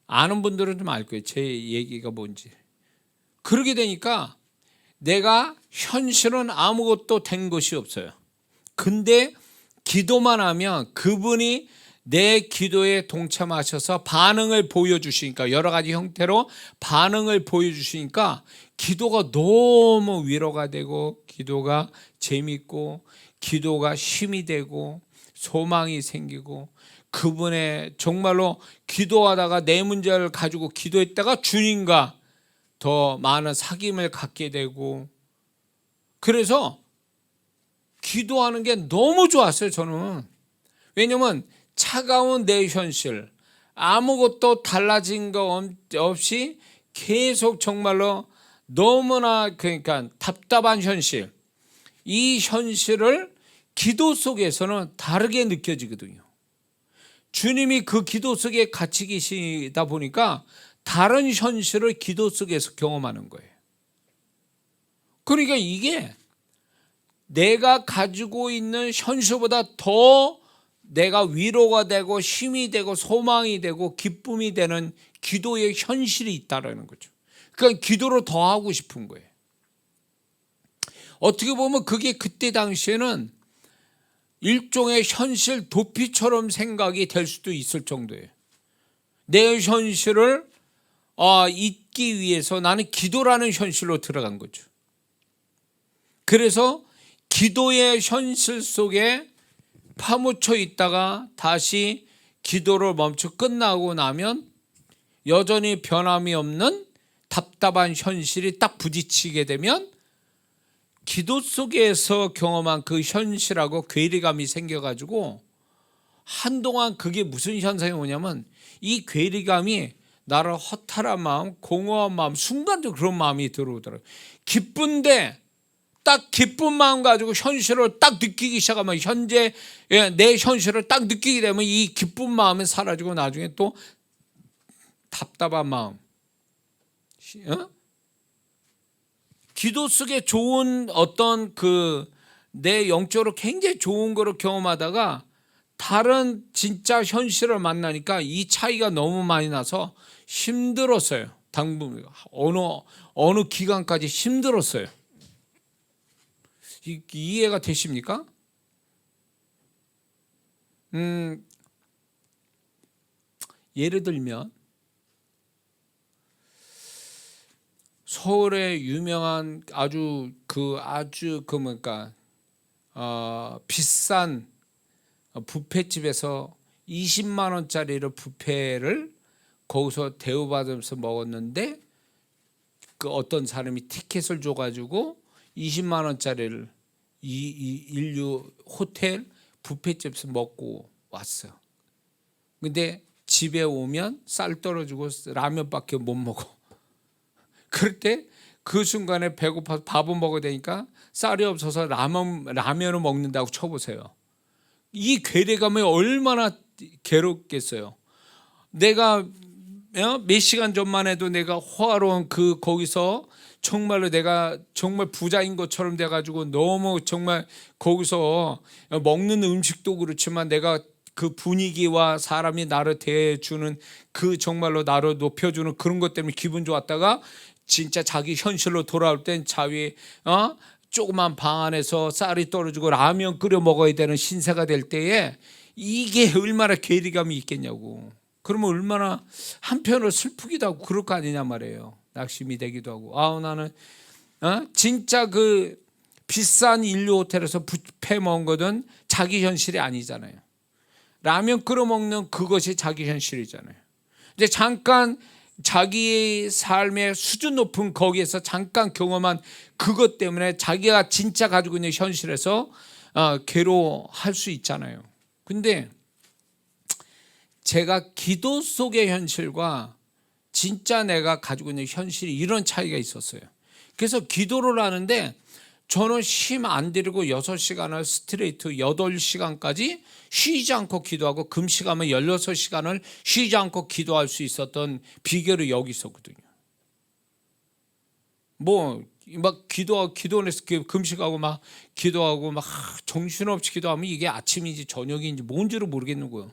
아는 분들은 좀 알 거예요. 제 얘기가 뭔지. 그러게 되니까 내가 현실은 아무것도 된 것이 없어요. 근데 기도만 하면 그분이 내 기도에 동참하셔서 반응을 보여주시니까, 여러 가지 형태로 반응을 보여주시니까 기도가 너무 위로가 되고, 기도가 재밌고, 기도가 힘이 되고, 소망이 생기고, 그분의 정말로 기도하다가 내 문제를 가지고 기도했다가 주님과 더 많은 사귐을 갖게 되고, 그래서 기도하는 게 너무 좋았어요. 저는. 왜냐면 차가운 내 현실, 아무것도 달라진 거 없이 계속 정말로 너무나 그러니까 답답한 현실, 이 현실을 기도 속에서는 다르게 느껴지거든요. 주님이 그 기도 속에 같이 계시다 보니까 다른 현실을 기도 속에서 경험하는 거예요. 그러니까 이게 내가 가지고 있는 현실보다 더 내가 위로가 되고 힘이 되고 소망이 되고 기쁨이 되는 기도의 현실이 있다라는 거죠. 그러니까 기도를 더 하고 싶은 거예요. 어떻게 보면 그게 그때 당시에는 일종의 현실 도피처럼 생각이 될 수도 있을 정도예요. 내 현실을 잊기 위해서 나는 기도라는 현실로 들어간 거죠. 그래서 기도의 현실 속에 파묻혀 있다가 다시 기도를 멈춰 끝나고 나면 여전히 변함이 없는 답답한 현실이 딱 부딪히게 되면 기도 속에서 경험한 그 현실하고 괴리감이 생겨가지고 한동안 그게 무슨 현상이 오냐면 이 괴리감이 나를 허탈한 마음, 공허한 마음, 순간적으로 그런 마음이 들어오더라고요. 기쁜데 딱 기쁜 마음 가지고 현실을 딱 느끼기 시작하면 현재 내 현실을 딱 느끼게 되면 이 기쁜 마음은 사라지고 나중에 또 답답한 마음. 기도 속에 좋은 어떤 내 영적으로 굉장히 좋은 거를 경험하다가 다른 진짜 현실을 만나니까 이 차이가 너무 많이 나서 힘들었어요. 당분 어느 기간까지 힘들었어요. 이해가 되십니까? 예를 들면 서울의 유명한 아주 비싼 뷔페집에서 20만 원짜리를 뷔페를 거기서 대우받으면서 먹었는데 그 어떤 사람이 티켓을 줘가지고 20만 원짜리를 인류 호텔 뷔페집에서 먹고 왔어요. 근데 집에 오면 쌀 떨어지고 라면밖에 못 먹어. 그럴 때 그 순간에 배고파서 밥은 먹어야 되니까 쌀이 없어서 라면을 먹는다고 쳐보세요. 이 괴리감이 얼마나 괴롭겠어요. 내가 몇 시간 전만 해도 내가 호화로운 거기서 정말로 내가 정말 부자인 것처럼 돼가지고 너무 정말 거기서 먹는 음식도 그렇지만 내가 그 분위기와 사람이 나를 대해주는 정말로 나를 높여주는 그런 것 때문에 기분 좋았다가 진짜 자기 현실로 돌아올 땐 조그만 방 안에서 쌀이 떨어지고 라면 끓여 먹어야 되는 신세가 될 때에 이게 얼마나 괴리감이 있겠냐고. 그러면 얼마나 한편으로 슬프기도 하고 그럴 거 아니냐 말이에요. 낙심이 되기도 하고 나는 진짜 그 비싼 인류 호텔에서 뷔페 먹은 거든 자기 현실이 아니잖아요. 라면 끓여 먹는 그것이 자기 현실이잖아요. 이제 잠깐 자기의 삶의 수준 높은 거기에서 잠깐 경험한 그것 때문에 자기가 진짜 가지고 있는 현실에서 괴로워할 수 있잖아요. 근데 제가 기도 속의 현실과 진짜 내가 가지고 있는 현실이 이런 차이가 있었어요. 그래서 기도를 하는데 저는 쉼 안 들이고 6시간을 스트레이트 8시간까지 쉬지 않고 기도하고 금식하면 16시간을 쉬지 않고 기도할 수 있었던 비결이 여기 있었거든요. 막 기도해서 금식하고 막 기도하고 막 정신없이 기도하면 이게 아침인지 저녁인지 뭔지를 모르겠는 거예요.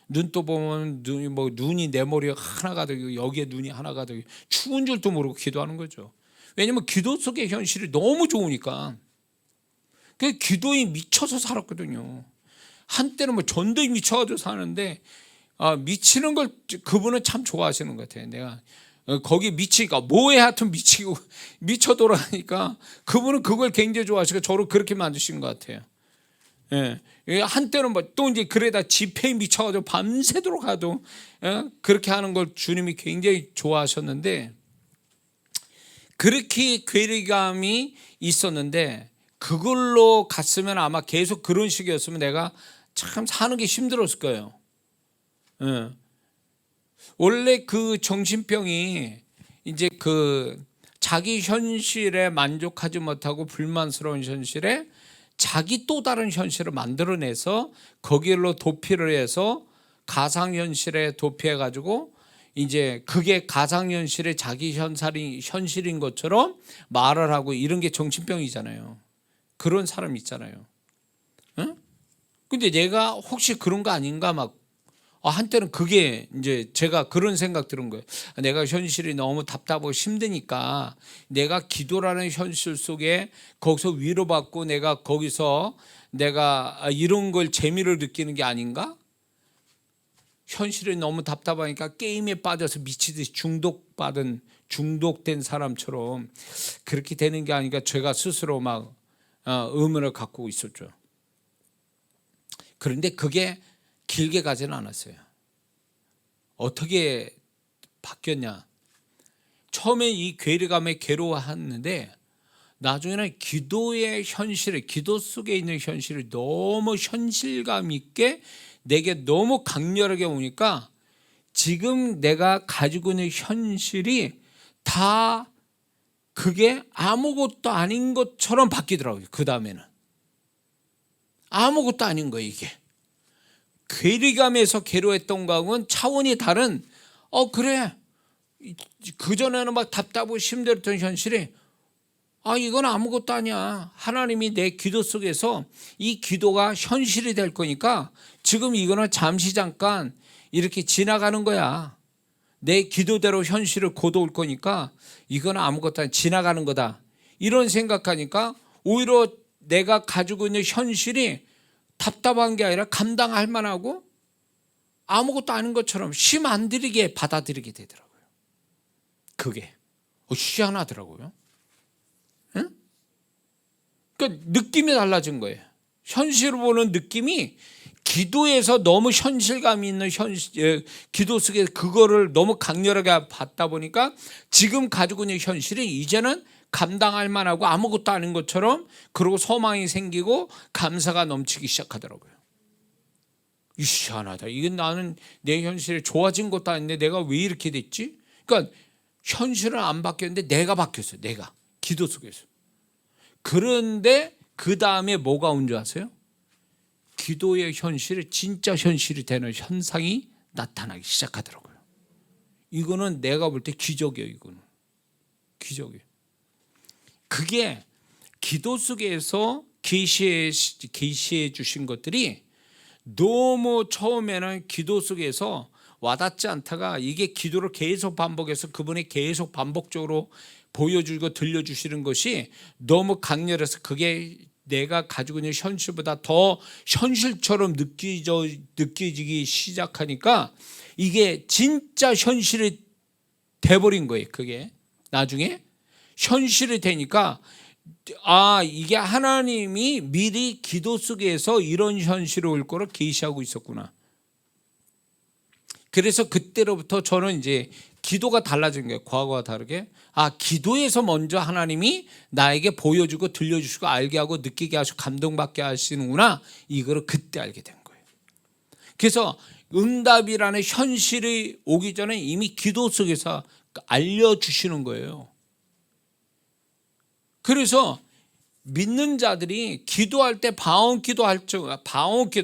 눈 또 보면 눈이 내 머리에 하나가 되고 여기에 눈이 하나가 되고 추운 줄도 모르고 기도하는 거죠. 왜냐면 기도 속의 현실이 너무 좋으니까. 그 기도에 미쳐서 살았거든요. 한때는 전도에 미쳐가지고 사는데 미치는 걸 그분은 참 좋아하시는 것 같아요. 내가 거기 미치니까 뭐에 하여튼 미쳐 돌아가니까 그분은 그걸 굉장히 좋아하시고 저를 그렇게 만드신 것 같아요. 예. 한때는 또 이제 그래다 집회에 미쳐가지고 밤새도록 가도 그렇게 하는 걸 주님이 굉장히 좋아하셨는데 그렇게 괴리감이 있었는데 그걸로 갔으면 아마 계속 그런 식이었으면 내가 참 사는 게 힘들었을 거예요. 원래 그 정신병이 이제 그 자기 현실에 만족하지 못하고 불만스러운 현실에 자기 또 다른 현실을 만들어내서 거기로 도피를 해서 가상현실에 도피해가지고 이제 그게 가상현실의 자기 현실인 것처럼 말을 하고 이런 게 정신병이잖아요. 그런 사람 있잖아요. 응? 근데 내가 혹시 그런 거 아닌가 막 한때는 그게 이제 제가 그런 생각 들은 거예요. 내가 현실이 너무 답답하고 힘드니까 내가 기도라는 현실 속에 거기서 위로받고 내가 거기서 내가 이런 걸 재미를 느끼는 게 아닌가? 현실이 너무 답답하니까 게임에 빠져서 미치듯이 중독된 사람처럼 그렇게 되는 게 아닌가 제가 스스로 막 의문을 갖고 있었죠. 그런데 그게 길게 가지는 않았어요. 어떻게 바뀌었냐? 처음에 이 괴리감에 괴로워했는데 나중에는 기도의 현실을 기도 속에 있는 현실이 너무 현실감 있게 내게 너무 강렬하게 오니까 지금 내가 가지고 있는 현실이 다 그게 아무것도 아닌 것처럼 바뀌더라고요. 그 다음에는 아무것도 아닌 거예요. 이게 괴리감에서 괴로웠던 거하고는 차원이 다른 그래 그전에는 막 답답하고 힘들었던 현실이 이건 아무것도 아니야. 하나님이 내 기도 속에서 이 기도가 현실이 될 거니까 지금 이거는 잠시 잠깐 이렇게 지나가는 거야. 내 기도대로 현실을 거둬올 거니까 이건 아무것도 아니야. 지나가는 거다. 이런 생각하니까 오히려 내가 가지고 있는 현실이 답답한 게 아니라 감당할 만하고 아무것도 아닌 것처럼 심 안 들이게 받아들이게 되더라고요. 그게 희한하더라고요. 응? 그러니까 느낌이 달라진 거예요. 현실을 보는 느낌이 기도에서 너무 현실감 있는 기도 속에 그거를 너무 강렬하게 받다 보니까 지금 가지고 있는 현실이 이제는 감당할 만하고 아무것도 아닌 것처럼 그러고 소망이 생기고 감사가 넘치기 시작하더라고요. 희한하다. 이건 나는 내 현실이 좋아진 것도 아닌데 내가 왜 이렇게 됐지? 그러니까 현실은 안 바뀌었는데 내가 바뀌었어요. 내가 기도 속에서. 그런데 그 다음에 뭐가 온 줄 아세요? 기도의 현실이 진짜 현실이 되는 현상이 나타나기 시작하더라고요. 이거는 내가 볼 때 기적이에요. 이거는 기적이에요. 그게 기도 속에서 계시해 주신 것들이 너무 처음에는 기도 속에서 와닿지 않다가 이게 기도를 계속 반복해서 그분이 계속 반복적으로 보여주고 들려주시는 것이 너무 강렬해서 그게 내가 가지고 있는 현실보다 더 현실처럼 느껴지기 시작하니까 이게 진짜 현실이 돼버린 거예요. 그게 나중에 현실이 되니까 이게 하나님이 미리 기도 속에서 이런 현실이 올 거를 계시하고 있었구나. 그래서 그때로부터 저는 이제 기도가 달라진 거예요. 과거와 다르게. 기도에서 먼저 하나님이 나에게 보여주고 들려주시고 알게 하고 느끼게 하시고 감동받게 하시는구나. 이거를 그때 알게 된 거예요. 그래서 응답이라는 현실이 오기 전에 이미 기도 속에서 알려주시는 거예요. 그래서 믿는 자들이 기도할 때 방언기도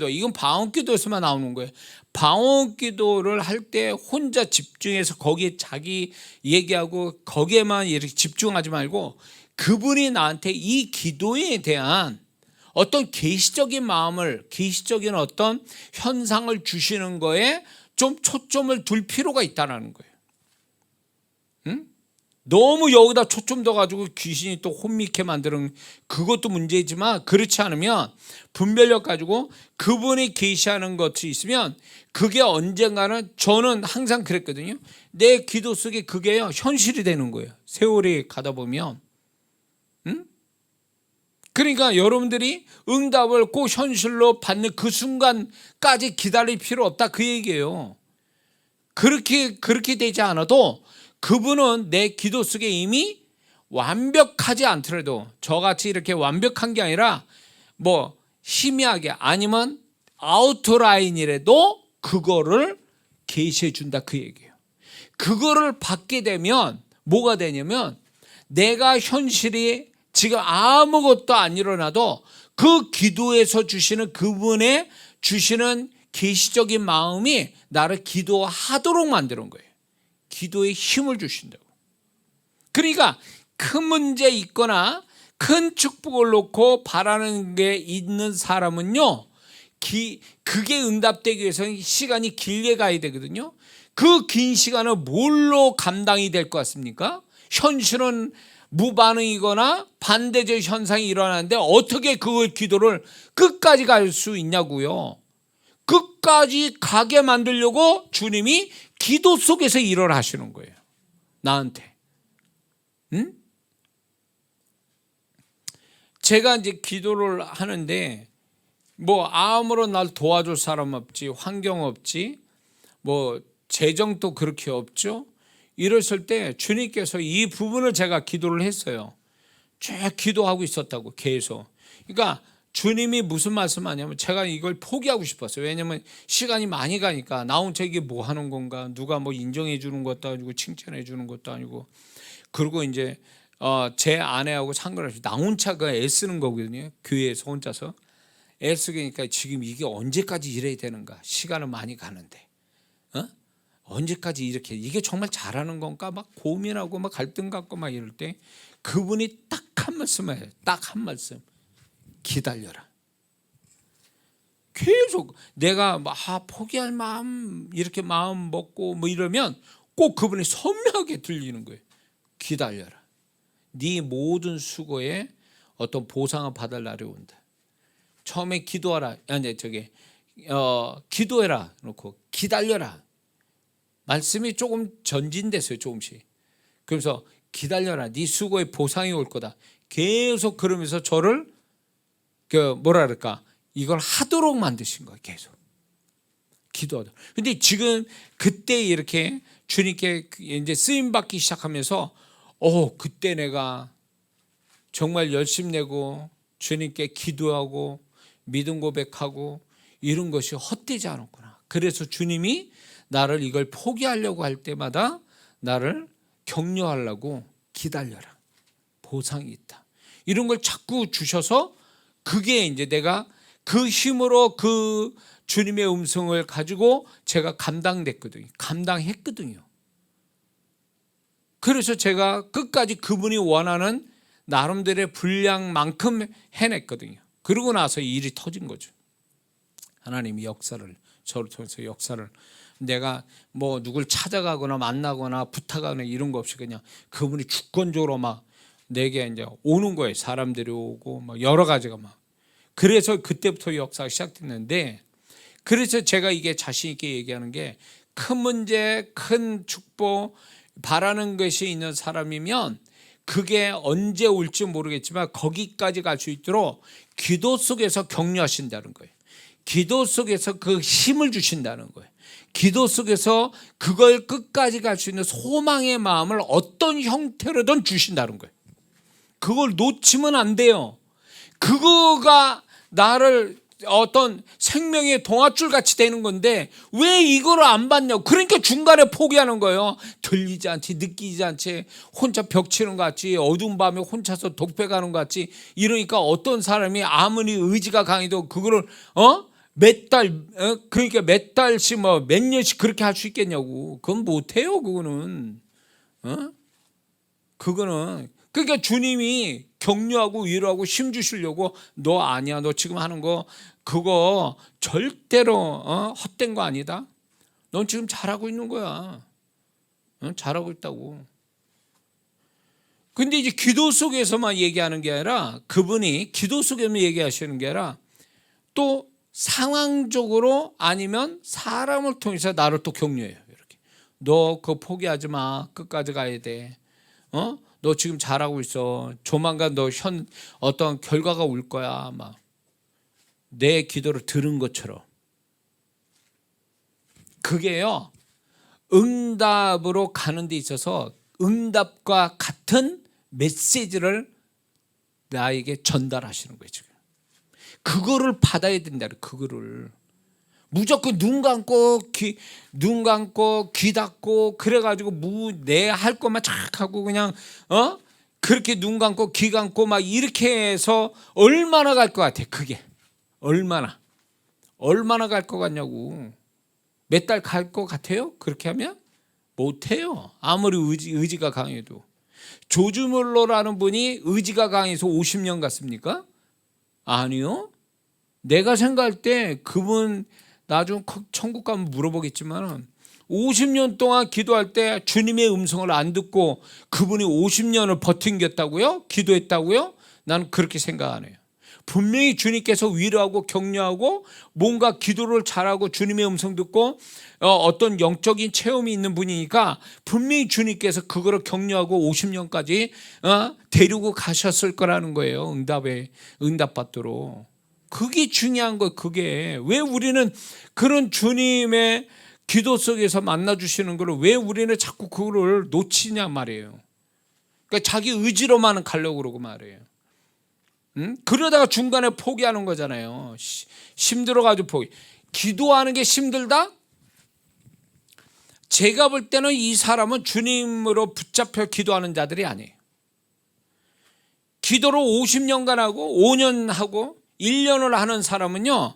이건 방언기도에서만 나오는 거예요. 방언기도를 할 때 혼자 집중해서 거기에 자기 얘기하고 거기에만 이렇게 집중하지 말고 그분이 나한테 이 기도에 대한 어떤 계시적인 마음을, 계시적인 어떤 현상을 주시는 거에 좀 초점을 둘 필요가 있다는 거예요. 응? 너무 여기다 초점 둬가지고 귀신이 또 혼미케 만드는 그것도 문제지만, 그렇지 않으면 분별력 가지고 그분이 계시하는 것이 있으면 그게 언젠가는, 저는 항상 그랬거든요. 내 기도 속에 그게요 현실이 되는 거예요. 세월이 가다 보면. 응? 그러니까 여러분들이 응답을 꼭 현실로 받는 그 순간까지 기다릴 필요 없다, 그 얘기예요. 그렇게 되지 않아도 그분은 내 기도 속에 이미 완벽하지 않더라도, 저같이 이렇게 완벽한 게 아니라 뭐 희미하게 아니면 아우트라인이라도 그거를 계시해 준다, 그 얘기예요. 그거를 받게 되면 뭐가 되냐면, 내가 현실이 지금 아무것도 안 일어나도 그 기도에서 주시는 그분의 주시는 계시적인 마음이 나를 기도하도록 만드는 거예요. 기도에 힘을 주신다고. 그러니까 큰 문제 있거나 큰 축복을 놓고 바라는 게 있는 사람은요, 그게 응답되기 위해서는 시간이 길게 가야 되거든요. 그 긴 시간은 뭘로 감당이 될 것 같습니까? 현실은 무반응이거나 반대적 현상이 일어나는데 어떻게 그 기도를 끝까지 갈 수 있냐고요. 끝까지 가게 만들려고 주님이 기도 속에서 일을 하시는 거예요, 나한테. 응? 제가 이제 기도를 하는데 뭐 아무런 날 도와줄 사람 없지, 환경 없지, 뭐 재정도 그렇게 없죠. 이랬을 때 주님께서 이 부분을 제가 기도를 했어요. 쭉 기도하고 있었다고, 계속. 그러니까 주님이 무슨 말씀하냐면, 제가 이걸 포기하고 싶었어요. 왜냐하면 시간이 많이 가니까 나 혼자 이게 뭐 하는 건가, 누가 뭐 인정해 주는 것도 아니고 칭찬해 주는 것도 아니고, 그리고 이제 제 아내하고 상관없이 나 혼자 그 애쓰는 거거든요. 교회에서 혼자서 애쓰니까 지금 이게 언제까지 이래야 되는가, 시간은 많이 가는데 언제까지 이렇게, 이게 정말 잘하는 건가 막 고민하고 막 갈등 갖고 막 이럴 때 그분이 딱 한 말씀 해요. 딱 한 말씀: 기다려라. 계속 내가 막 포기할 마음, 이렇게 마음 먹고 뭐 이러면 꼭 그분이 선명하게 들리는 거예요. 기다려라. 네 모든 수고에 어떤 보상을 받을 날이 온다. 처음에 기도하라, 기도해라 놓고 기다려라. 말씀이 조금 전진됐어요, 조금씩. 그래서 기다려라, 네 수고의 보상이 올 거다. 계속 그러면서 저를 이걸 하도록 만드신 거예요. 계속 기도하도록. 근데 지금 그때 이렇게 주님께 이제 쓰임 받기 시작하면서 그때 내가 정말 열심 내고 주님께 기도하고 믿음 고백하고 이런 것이 헛되지 않았구나. 그래서 주님이 나를 이걸 포기하려고 할 때마다 나를 격려하려고, 기다려라, 보상이 있다, 이런 걸 자꾸 주셔서, 그게 이제 내가 그 힘으로 그 주님의 음성을 가지고 제가 감당했거든요. 그래서 제가 끝까지 그분이 원하는 나름대로의 분량만큼 해냈거든요. 그러고 나서 일이 터진 거죠. 하나님이 역사를, 저를 통해서 역사를, 내가 뭐 누굴 찾아가거나 만나거나 부탁하거나 이런 거 없이 그냥 그분이 주권적으로 막 내게 이제 오는 거예요. 사람들이 오고 막 여러 가지가 막. 그래서 그때부터 역사가 시작됐는데, 그래서 제가 이게 자신 있게 얘기하는 게, 큰 문제, 큰 축복 바라는 것이 있는 사람이면 그게 언제 올지 모르겠지만 거기까지 갈 수 있도록 기도 속에서 격려하신다는 거예요. 기도 속에서 그 힘을 주신다는 거예요. 기도 속에서 그걸 끝까지 갈 수 있는 소망의 마음을 어떤 형태로든 주신다는 거예요. 그걸 놓치면 안 돼요. 그거가 나를 어떤 생명의 동아줄 같이 되는 건데 왜 이거를 안 받냐고. 그러니까 중간에 포기하는 거예요. 들리지 않지, 느끼지 않지, 혼자 벽치는 것 같지, 어두운 밤에 혼자서 독백하는 것 같지. 이러니까 어떤 사람이 아무리 의지가 강해도 그거를 그러니까 몇 달씩 몇 년씩 그렇게 할 수 있겠냐고. 그건 못해요. 그거는 그러니까 주님이 격려하고 위로하고 힘 주시려고 너 아니야, 너 지금 하는 거 그거 절대로 헛된 거 아니다. 넌 지금 잘하고 있는 거야. 잘하고 있다고. 근데 이제 기도 속에서만 얘기하는 게 아니라, 그분이 기도 속에만 얘기하시는 게 아니라 또 상황적으로 아니면 사람을 통해서 나를 또 격려해요. 이렇게 너 그거 포기하지 마, 끝까지 가야 돼. 너 지금 잘하고 있어. 조만간 너 어떤 결과가 올 거야. 막 내 기도를 들은 것처럼. 그게요, 응답으로 가는 데 있어서 응답과 같은 메시지를 나에게 전달하시는 거예요. 지금 그거를 받아야 된다. 그거를 무조건 눈 감고 귀 닫고 그래가지고 내 할 것만 착 하고 그냥 그렇게 눈 감고 귀 감고 막 이렇게 해서 얼마나 갈 것 같아. 그게 얼마나 갈 것 같냐고. 몇 달 갈 것 같아요? 그렇게 하면 못해요. 아무리 의지가 강해도. 조지 뮬러라는 분이 의지가 강해서 50년 갔습니까? 아니요. 내가 생각할 때 그분 나중 천국 가면 물어보겠지만 50년 동안 기도할 때 주님의 음성을 안 듣고 그분이 50년을 버틴겼다고요? 기도했다고요? 나는 그렇게 생각 안 해요. 분명히 주님께서 위로하고 격려하고 뭔가 기도를 잘하고 주님의 음성 듣고 어떤 영적인 체험이 있는 분이니까 분명히 주님께서 그거를 격려하고 50년까지 데리고 가셨을 거라는 거예요. 응답 받도록. 그게 중요한 거예요. 그게 왜 우리는 그런 주님의 기도 속에서 만나주시는 걸 왜 우리는 자꾸 그거를 놓치냐 말이에요. 그러니까 자기 의지로만 가려고 그러고 말이에요. 그러다가 중간에 포기하는 거잖아요. 힘들어가지고 포기. 기도하는 게 힘들다? 제가 볼 때는 이 사람은 주님으로 붙잡혀 기도하는 자들이 아니에요. 기도를 50년간 하고 5년 하고 1년을 하는 사람은요,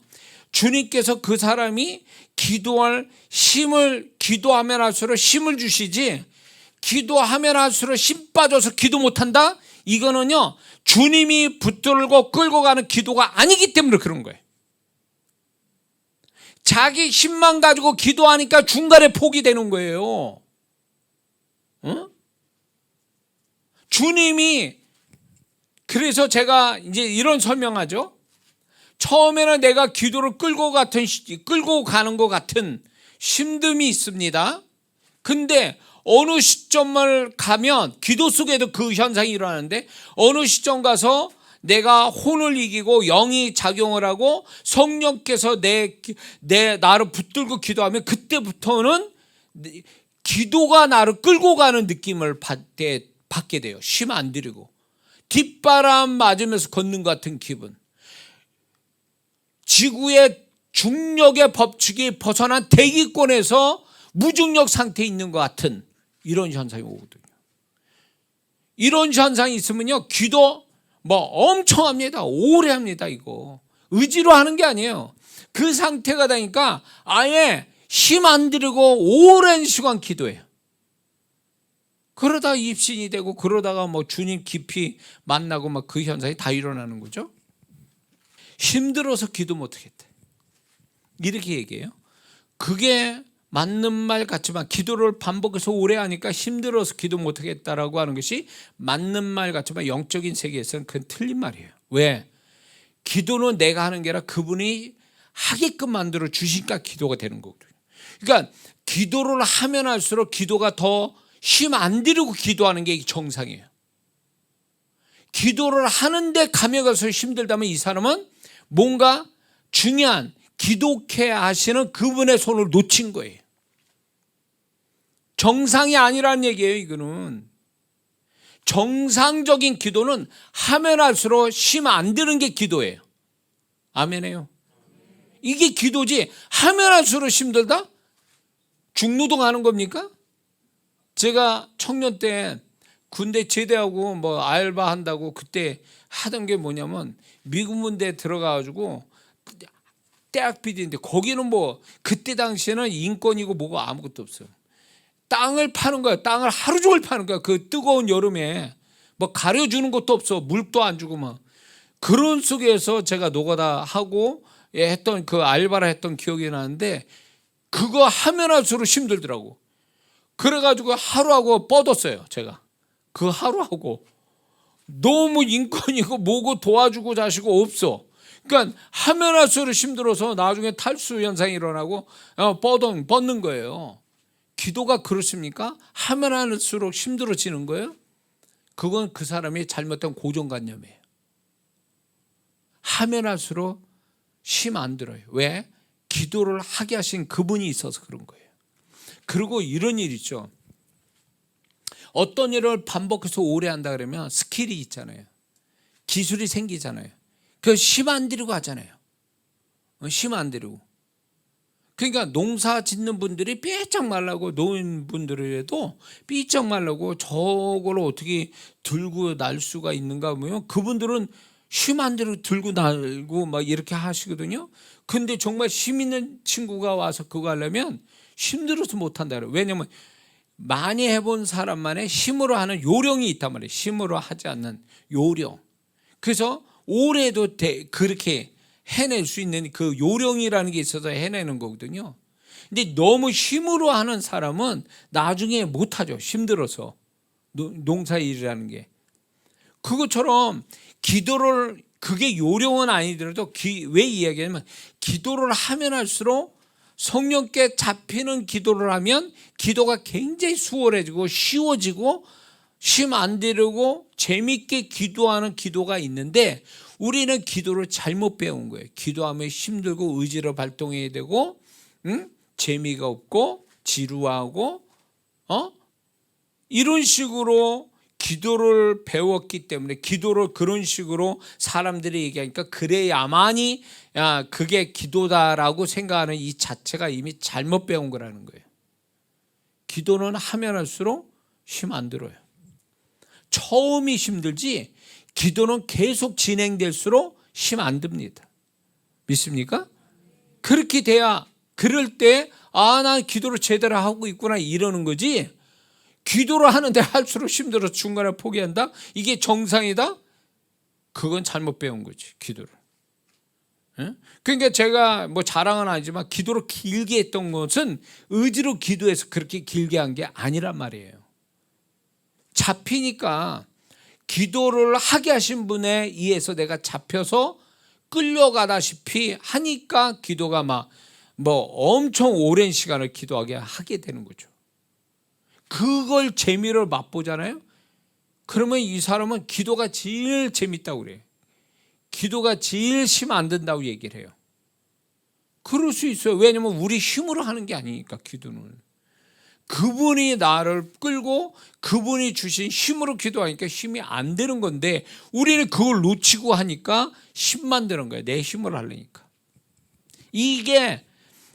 주님께서 그 사람이 기도할 힘을, 기도하면 할수록 힘을 주시지, 기도하면 할수록 힘 빠져서 기도 못한다? 이거는요, 주님이 붙들고 끌고 가는 기도가 아니기 때문에 그런 거예요. 자기 힘만 가지고 기도하니까 중간에 포기되는 거예요. 주님이, 그래서 제가 이제 이런 설명하죠. 처음에는 내가 기도를 끌고 가는 것 같은 힘듦이 있습니다. 근데 어느 시점을 가면, 기도 속에도 그 현상이 일어나는데 어느 시점 가서 내가 혼을 이기고 영이 작용을 하고 성령께서 나를 붙들고 기도하면 그때부터는 기도가 나를 끌고 가는 느낌을 받게 돼요. 힘 안 들이고 뒷바람 맞으면서 걷는 것 같은 기분. 지구의 중력의 법칙이 벗어난 대기권에서 무중력 상태에 있는 것 같은 이런 현상이 오거든요. 이런 현상이 있으면요, 기도 엄청 합니다. 오래 합니다. 이거 의지로 하는 게 아니에요. 그 상태가 되니까 아예 힘 안 들이고 오랜 시간 기도해요. 그러다 입신이 되고 그러다가 주님 깊이 만나고 그 현상이 다 일어나는 거죠. 힘들어서 기도 못하겠다, 이렇게 얘기해요. 그게 맞는 말 같지만, 기도를 반복해서 오래 하니까 힘들어서 기도 못하겠다라고 하는 것이 맞는 말 같지만 영적인 세계에서는 그건 틀린 말이에요. 왜? 기도는 내가 하는 게 아니라 그분이 하게끔 만들어 주시니까 기도가 되는 거거든요. 그러니까 기도를 하면 할수록 기도가 더 힘 안 들이고 기도하는 게 정상이에요. 기도를 하는데 가며 가서 힘들다면 이 사람은 뭔가 중요한 기독해 하시는 그분의 손을 놓친 거예요. 정상이 아니라는 얘기예요. 이거는 정상적인 기도는 하면 할수록 힘 안 드는 게 기도예요. 아멘해요. 이게 기도지. 하면 할수록 힘들다? 중노동 하는 겁니까? 제가 청년 때 군대 제대하고 뭐 알바 한다고 그때 하던 게 뭐냐면 미군 군대에 들어가가지고 대학 비디인데 거기는 뭐 그때 당시에는 인권이고 뭐고 아무것도 없어요. 땅을 파는 거야. 땅을 하루 종일 파는 거야. 그 뜨거운 여름에 뭐 가려주는 것도 없어. 물도 안 주고 막 그런 속에서 제가 노가다 하고 했던 그 알바를 했던 기억이 나는데 그거 하면 할수록 힘들더라고. 그래가지고 하루하고 뻗었어요. 제가 그 하루하고 너무 인권이고 뭐고 도와주고 자시고 없어. 그러니까 하면 할수록 힘들어서 나중에 탈수 현상이 일어나고 뻗는 거예요. 기도가 그렇습니까? 하면 할수록 힘들어지는 거예요? 그건 그 사람이 잘못된 고정관념이에요. 하면 할수록 힘 안 들어요. 왜? 기도를 하게 하신 그분이 있어서 그런 거예요. 그리고 이런 일 있죠. 어떤 일을 반복해서 오래 한다 그러면 스킬이 있잖아요. 기술이 생기잖아요. 그 힘 안 들이고 하잖아요. 힘 안 들이고. 그러니까 농사 짓는 분들이 삐쩍 말라고 노인분들에도 삐쩍 말라고 저걸 어떻게 들고 날 수가 있는가 하면 그분들은 힘 안 들고 날고 막 이렇게 하시거든요. 근데 정말 힘 있는 친구가 와서 그거 하려면 힘들어서 못한다 그래요. 왜냐면 많이 해본 사람만의 힘으로 하는 요령이 있단 말이에요. 힘으로 하지 않는 요령. 그래서 오래도 그렇게 해낼 수 있는 그 요령이라는 게 있어서 해내는 거거든요. 근데 너무 힘으로 하는 사람은 나중에 못하죠. 힘들어서. 농사일이라는 게. 그것처럼 기도를 그게 요령은 아니더라도 왜 이야기하냐면 기도를 하면 할수록 성령께 잡히는 기도를 하면 기도가 굉장히 수월해지고 쉬워지고 힘 안 들이고 재밌게 기도하는 기도가 있는데 우리는 기도를 잘못 배운 거예요. 기도하면 힘들고 의지를 발동해야 되고 재미가 없고 지루하고 이런 식으로 기도를 배웠기 때문에 기도를 그런 식으로 사람들이 얘기하니까 그래야만이 그게 기도다라고 생각하는 이 자체가 이미 잘못 배운 거라는 거예요. 기도는 하면 할수록 힘 안 들어요. 처음이 힘들지 기도는 계속 진행될수록 힘 안 듭니다. 믿습니까? 그렇게 돼야 그럴 때 난 기도를 제대로 하고 있구나 이러는 거지 기도를 하는데 할수록 힘들어서 중간에 포기한다? 이게 정상이다? 그건 잘못 배운 거지 기도를. 그러니까 제가 뭐 자랑은 아니지만 기도를 길게 했던 것은 의지로 기도해서 그렇게 길게 한 게 아니란 말이에요. 잡히니까 기도를 하게 하신 분에 의해서 내가 잡혀서 끌려가다시피 하니까 기도가 막 뭐 엄청 오랜 시간을 하게 되는 거죠. 그걸 재미를 맛보잖아요. 그러면 이 사람은 기도가 제일 재밌다고 그래요. 기도가 제일 힘 안 든다고 얘기를 해요. 그럴 수 있어요. 왜냐하면 우리 힘으로 하는 게 아니니까 기도는. 그분이 나를 끌고 그분이 주신 힘으로 기도하니까 힘이 안 되는 건데 우리는 그걸 놓치고 하니까 힘만 드는 거예요. 내 힘으로 하려니까. 이게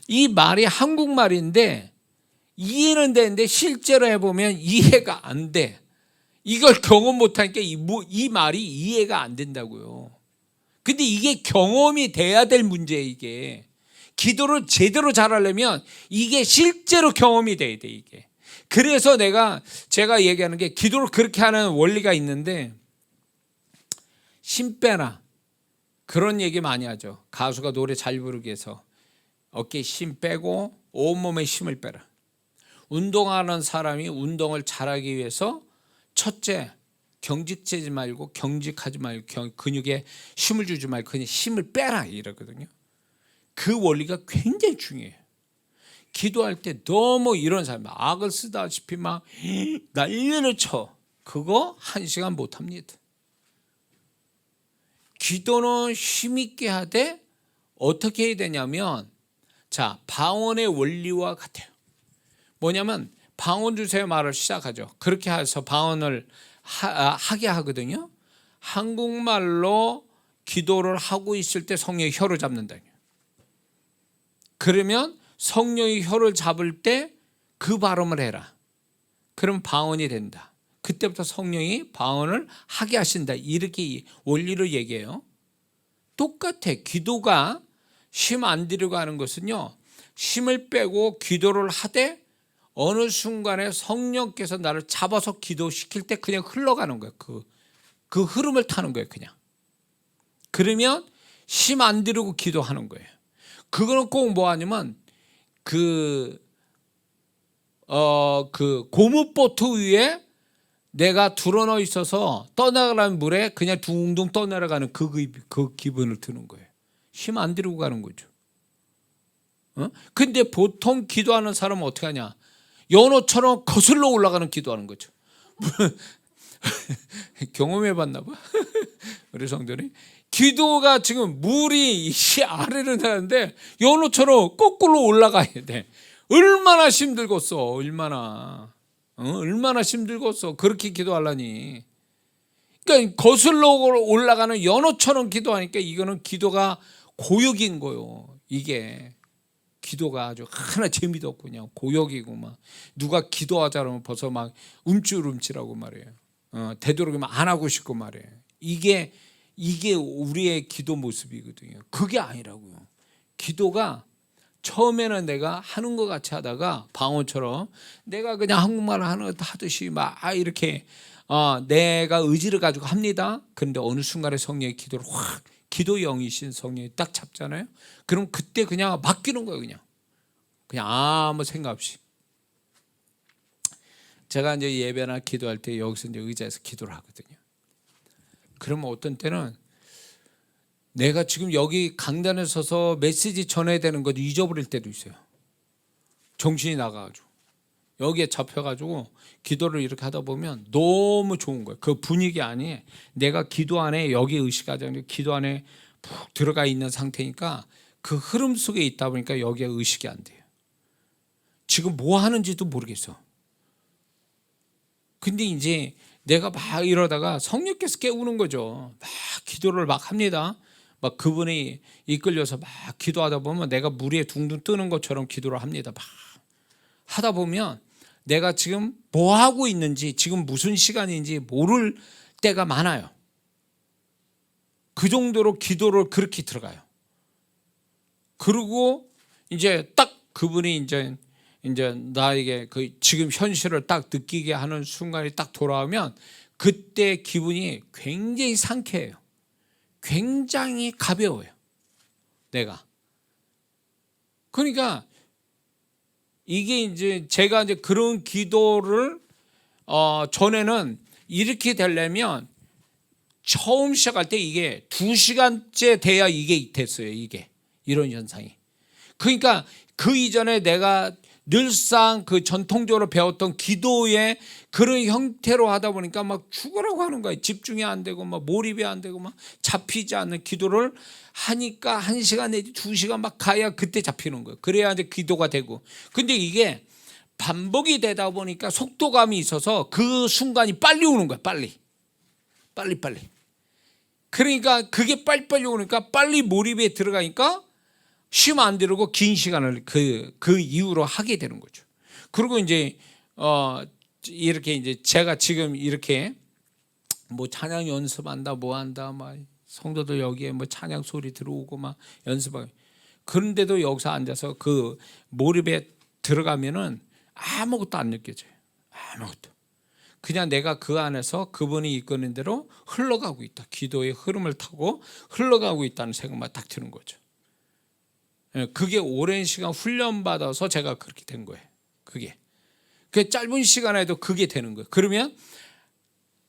이 말이 한국말인데 이해는 되는데 실제로 해보면 이해가 안 돼. 이걸 경험 못하니까 이 말이 이해가 안 된다고요. 근데 이게 경험이 돼야 될 문제예요. 이게 기도를 제대로 잘하려면 이게 실제로 경험이 돼야 돼. 이게 그래서 제가 얘기하는 게 기도를 그렇게 하는 원리가 있는데 힘 빼라 그런 얘기 많이 하죠. 가수가 노래 잘 부르기 위해서 어깨에 힘 빼고 온몸에 힘을 빼라. 운동하는 사람이 운동을 잘하기 위해서 첫째 경직되지 말고 경직하지 말고 근육에 힘을 주지 말고 그냥 힘을 빼라 이러거든요. 그 원리가 굉장히 중요해요. 기도할 때 너무 이런 사람 악을 쓰다시피 막 난리를 쳐. 그거 1시간 못합니다. 기도는 힘있게 하되 어떻게 해야 되냐면, 자, 방언의 원리와 같아요. 뭐냐면 방언 주세요 말을 시작하죠. 그렇게 해서 방언을 하게 하거든요. 한국말로 기도를 하고 있을 때 성령이 혀를 잡는다. 그러면 성령이 혀를 잡을 때 그 발음을 해라. 그럼 방언이 된다. 그때부터 성령이 방언을 하게 하신다. 이렇게 원리를 얘기해요. 똑같아. 기도가 힘 안 들이고 하는 것은요, 힘을 빼고 기도를 하되 어느 순간에 성령께서 나를 잡아서 기도시킬 때 그냥 흘러가는 거예요. 그 흐름을 타는 거예요. 그냥. 그러면 힘 안 들이고 기도하는 거예요. 그거는 꼭 뭐 하냐면 그 고무보트 위에 내가 드러져 있어서 떠나가는 물에 그냥 둥둥 떠내려가는 그 기분을 드는 거예요. 힘 안 들이고 가는 거죠. 근데 보통 기도하는 사람은 어떻게 하냐? 연어처럼 거슬러 올라가는 기도하는 거죠. 경험해 봤나 봐. 우리 성도님. 기도가 지금 물이 아래로 나는데 연어처럼 거꾸로 올라가야 돼. 얼마나 힘들겠어. 얼마나 힘들겠어. 그렇게 기도하려니. 그러니까 거슬러 올라가는 연어처럼 기도하니까 이거는 기도가 고역인 거요. 이게 기도가 아주 하나 재미도 없고 그냥 고역이고 막 누가 기도하자 그러면 벌써 막 움찔움찔하고 말이에요. 되도록이면 안 하고 싶고 말이에요. 이게 우리의 기도 모습이거든요. 그게 아니라고요. 기도가 처음에는 내가 하는 것 같이 하다가 방언처럼 내가 그냥 한국말 하듯이 막 이렇게 내가 의지를 가지고 합니다. 그런데 어느 순간에 성령의 기도를 확 기도 영이신 성령이 딱 잡잖아요. 그럼 그때 그냥 맡기는 거예요. 그냥 아무 생각 없이. 제가 이제 예배나 기도할 때 여기서 이제 의자에서 기도를 하거든요. 그러면 어떤 때는 내가 지금 여기 강단에 서서 메시지 전해야 되는 것 잊어버릴 때도 있어요. 정신이 나가가지고 여기에 잡혀가지고 기도를 이렇게 하다 보면 너무 좋은 거예요. 그 분위기 안에 내가 기도 안에 여기 의식하지 않고 기도 안에 푹 들어가 있는 상태니까 그 흐름 속에 있다 보니까 여기에 의식이 안 돼요. 지금 뭐 하는지도 모르겠어. 근데 이제 내가 막 이러다가 성령께서 깨우는 거죠. 막 기도를 막 합니다. 막 그분이 이끌려서 막 기도하다 보면 내가 물 위에 둥둥 뜨는 것처럼 기도를 합니다. 막 하다 보면 내가 지금 뭐 하고 있는지 지금 무슨 시간인지 모를 때가 많아요. 그 정도로 기도를 그렇게 들어가요. 그리고 이제 딱 그분이 이제 나에게 그 지금 현실을 딱 느끼게 하는 순간이 딱 돌아오면 그때 기분이 굉장히 상쾌해요. 굉장히 가벼워요. 내가. 그러니까 이게 이제 제가 이제 그런 기도를 전에는 이렇게 되려면 처음 시작할 때 이게 2시간째 돼야 이게 됐어요. 이게 이런 현상이. 그러니까 그 이전에 내가 늘상 그 전통적으로 배웠던 기도의 그런 형태로 하다 보니까 막 죽으라고 하는 거예요. 집중이 안 되고 막 몰입이 안 되고 막 잡히지 않는 기도를 하니까 1시간 내지 2시간 막 가야 그때 잡히는 거예요. 그래야 이제 기도가 되고. 근데 이게 반복이 되다 보니까 속도감이 있어서 그 순간이 빨리 오는 거야. 빨리. 그러니까 그게 빨리빨리 오니까 빨리 몰입에 들어가니까 쉼 안 들고 긴 시간을 그 이후로 하게 되는 거죠. 그리고 이제 이렇게 이제 제가 지금 이렇게 뭐 찬양 연습한다 뭐 한다 막 성도들 여기에 뭐 찬양 소리 들어오고 막 연습하고 그런데도 여기서 앉아서 그 몰입에 들어가면은 아무것도 안 느껴져요. 아무것도. 그냥 내가 그 안에서 그분이 이끄는 대로 흘러가고 있다. 기도의 흐름을 타고 흘러가고 있다는 생각만 딱 드는 거죠. 그게 오랜 시간 훈련받아서 제가 그렇게 된 거예요. 그게 짧은 시간에도 그게 되는 거예요. 그러면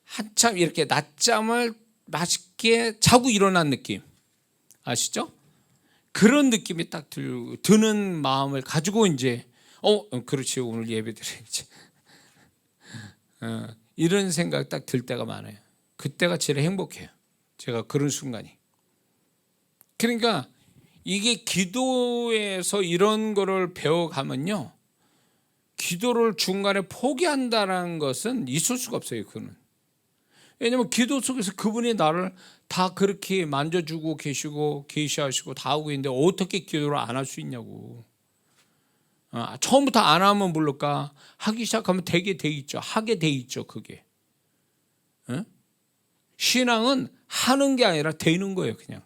한참 이렇게 낮잠을 맛있게 자고 일어난 느낌 아시죠? 그런 느낌이 딱 드는 마음을 가지고 이제 그렇지 오늘 예배 드려야지 이런 생각 딱 들 때가 많아요. 그때가 제일 행복해요. 제가 그런 순간이. 그러니까 이게 기도에서 이런 거를 배워가면요, 기도를 중간에 포기한다는 것은 있을 수가 없어요. 그거는. 왜냐하면 기도 속에서 그분이 나를 다 그렇게 만져주고 계시고 계시하시고 다 하고 있는데 어떻게 기도를 안 할 수 있냐고. 처음부터 안 하면 모를까, 하기 시작하면 되게 돼 있죠. 하게 돼 있죠. 그게. 신앙은 하는 게 아니라 되는 거예요. 그냥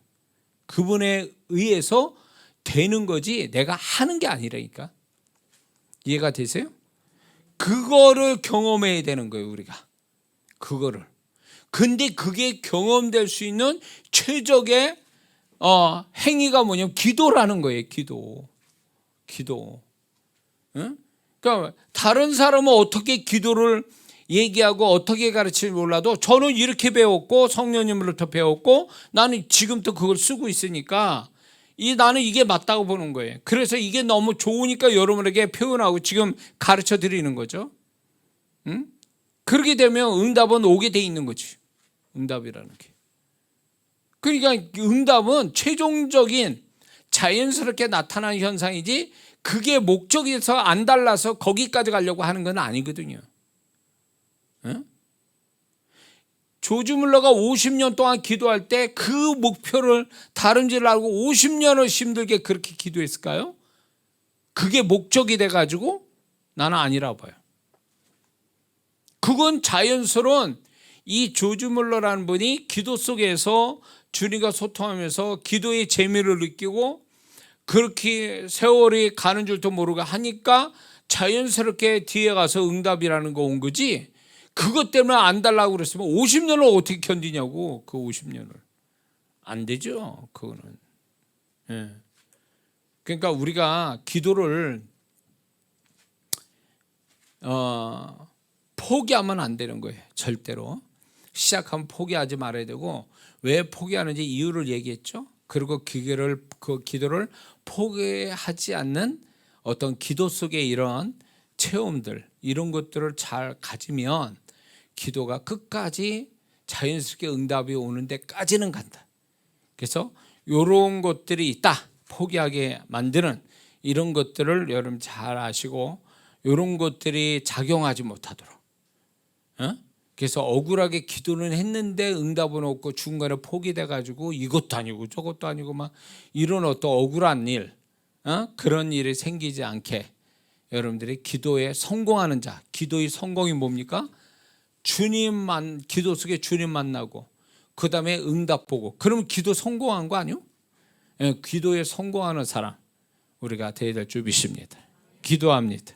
그분에 의해서 되는 거지 내가 하는 게 아니라니까. 이해가 되세요? 그거를 경험해야 되는 거예요. 우리가 그거를. 근데 그게 경험될 수 있는 최적의 행위가 뭐냐면 기도라는 거예요. 기도. 응? 그러니까 다른 사람은 어떻게 기도를 얘기하고 어떻게 가르칠지 몰라도 저는 이렇게 배웠고 성령님으로부터 배웠고 나는 지금도 그걸 쓰고 있으니까 나는 이게 맞다고 보는 거예요. 그래서 이게 너무 좋으니까 여러분에게 표현하고 지금 가르쳐 드리는 거죠. 응? 그렇게 되면 응답은 오게 돼 있는 거지. 응답이라는 게. 그러니까 응답은 최종적인 자연스럽게 나타나는 현상이지 그게 목적에서 안 달라서 거기까지 가려고 하는 건 아니거든요. 응? 조지 물러가 50년 동안 기도할 때 그 목표를 다른지를 알고 50년을 힘들게 그렇게 기도했을까요? 그게 목적이 돼가지고 나는 아니라고 봐요. 그건 자연스러운 이 조지 물러라는 분이 기도 속에서 주님과 소통하면서 기도의 재미를 느끼고 그렇게 세월이 가는 줄도 모르고 하니까 자연스럽게 뒤에 가서 응답이라는 거 온 거지, 그것 때문에 안 달라고 그랬으면 50년을 어떻게 견디냐고. 그 50년을 안 되죠. 그거는. 예. 그러니까 우리가 기도를 포기하면 안 되는 거예요. 절대로. 시작하면 포기하지 말아야 되고, 왜 포기하는지 이유를 얘기했죠. 그리고 그 기도를 포기하지 않는 어떤 기도 속의 이런 체험들, 이런 것들을 잘 가지면 기도가 끝까지 자연스럽게 응답이 오는 데까지는 간다. 그래서 이런 것들이 있다, 포기하게 만드는 이런 것들을 여러분 잘 아시고 이런 것들이 작용하지 못하도록. 그래서 억울하게 기도는 했는데 응답은 없고 중간에 포기돼 가지고 이것도 아니고 저것도 아니고 막 이런 어떤 억울한 일, 그런 일이 생기지 않게 여러분들이 기도에 성공하는 자. 기도의 성공이 뭡니까? 기도 속에 주님 만나고 그 다음에 응답 보고, 그러면 기도 성공한 거 아니요? 기도에 성공하는 사람 우리가 되어야 될 줄 믿습니다. 기도합니다.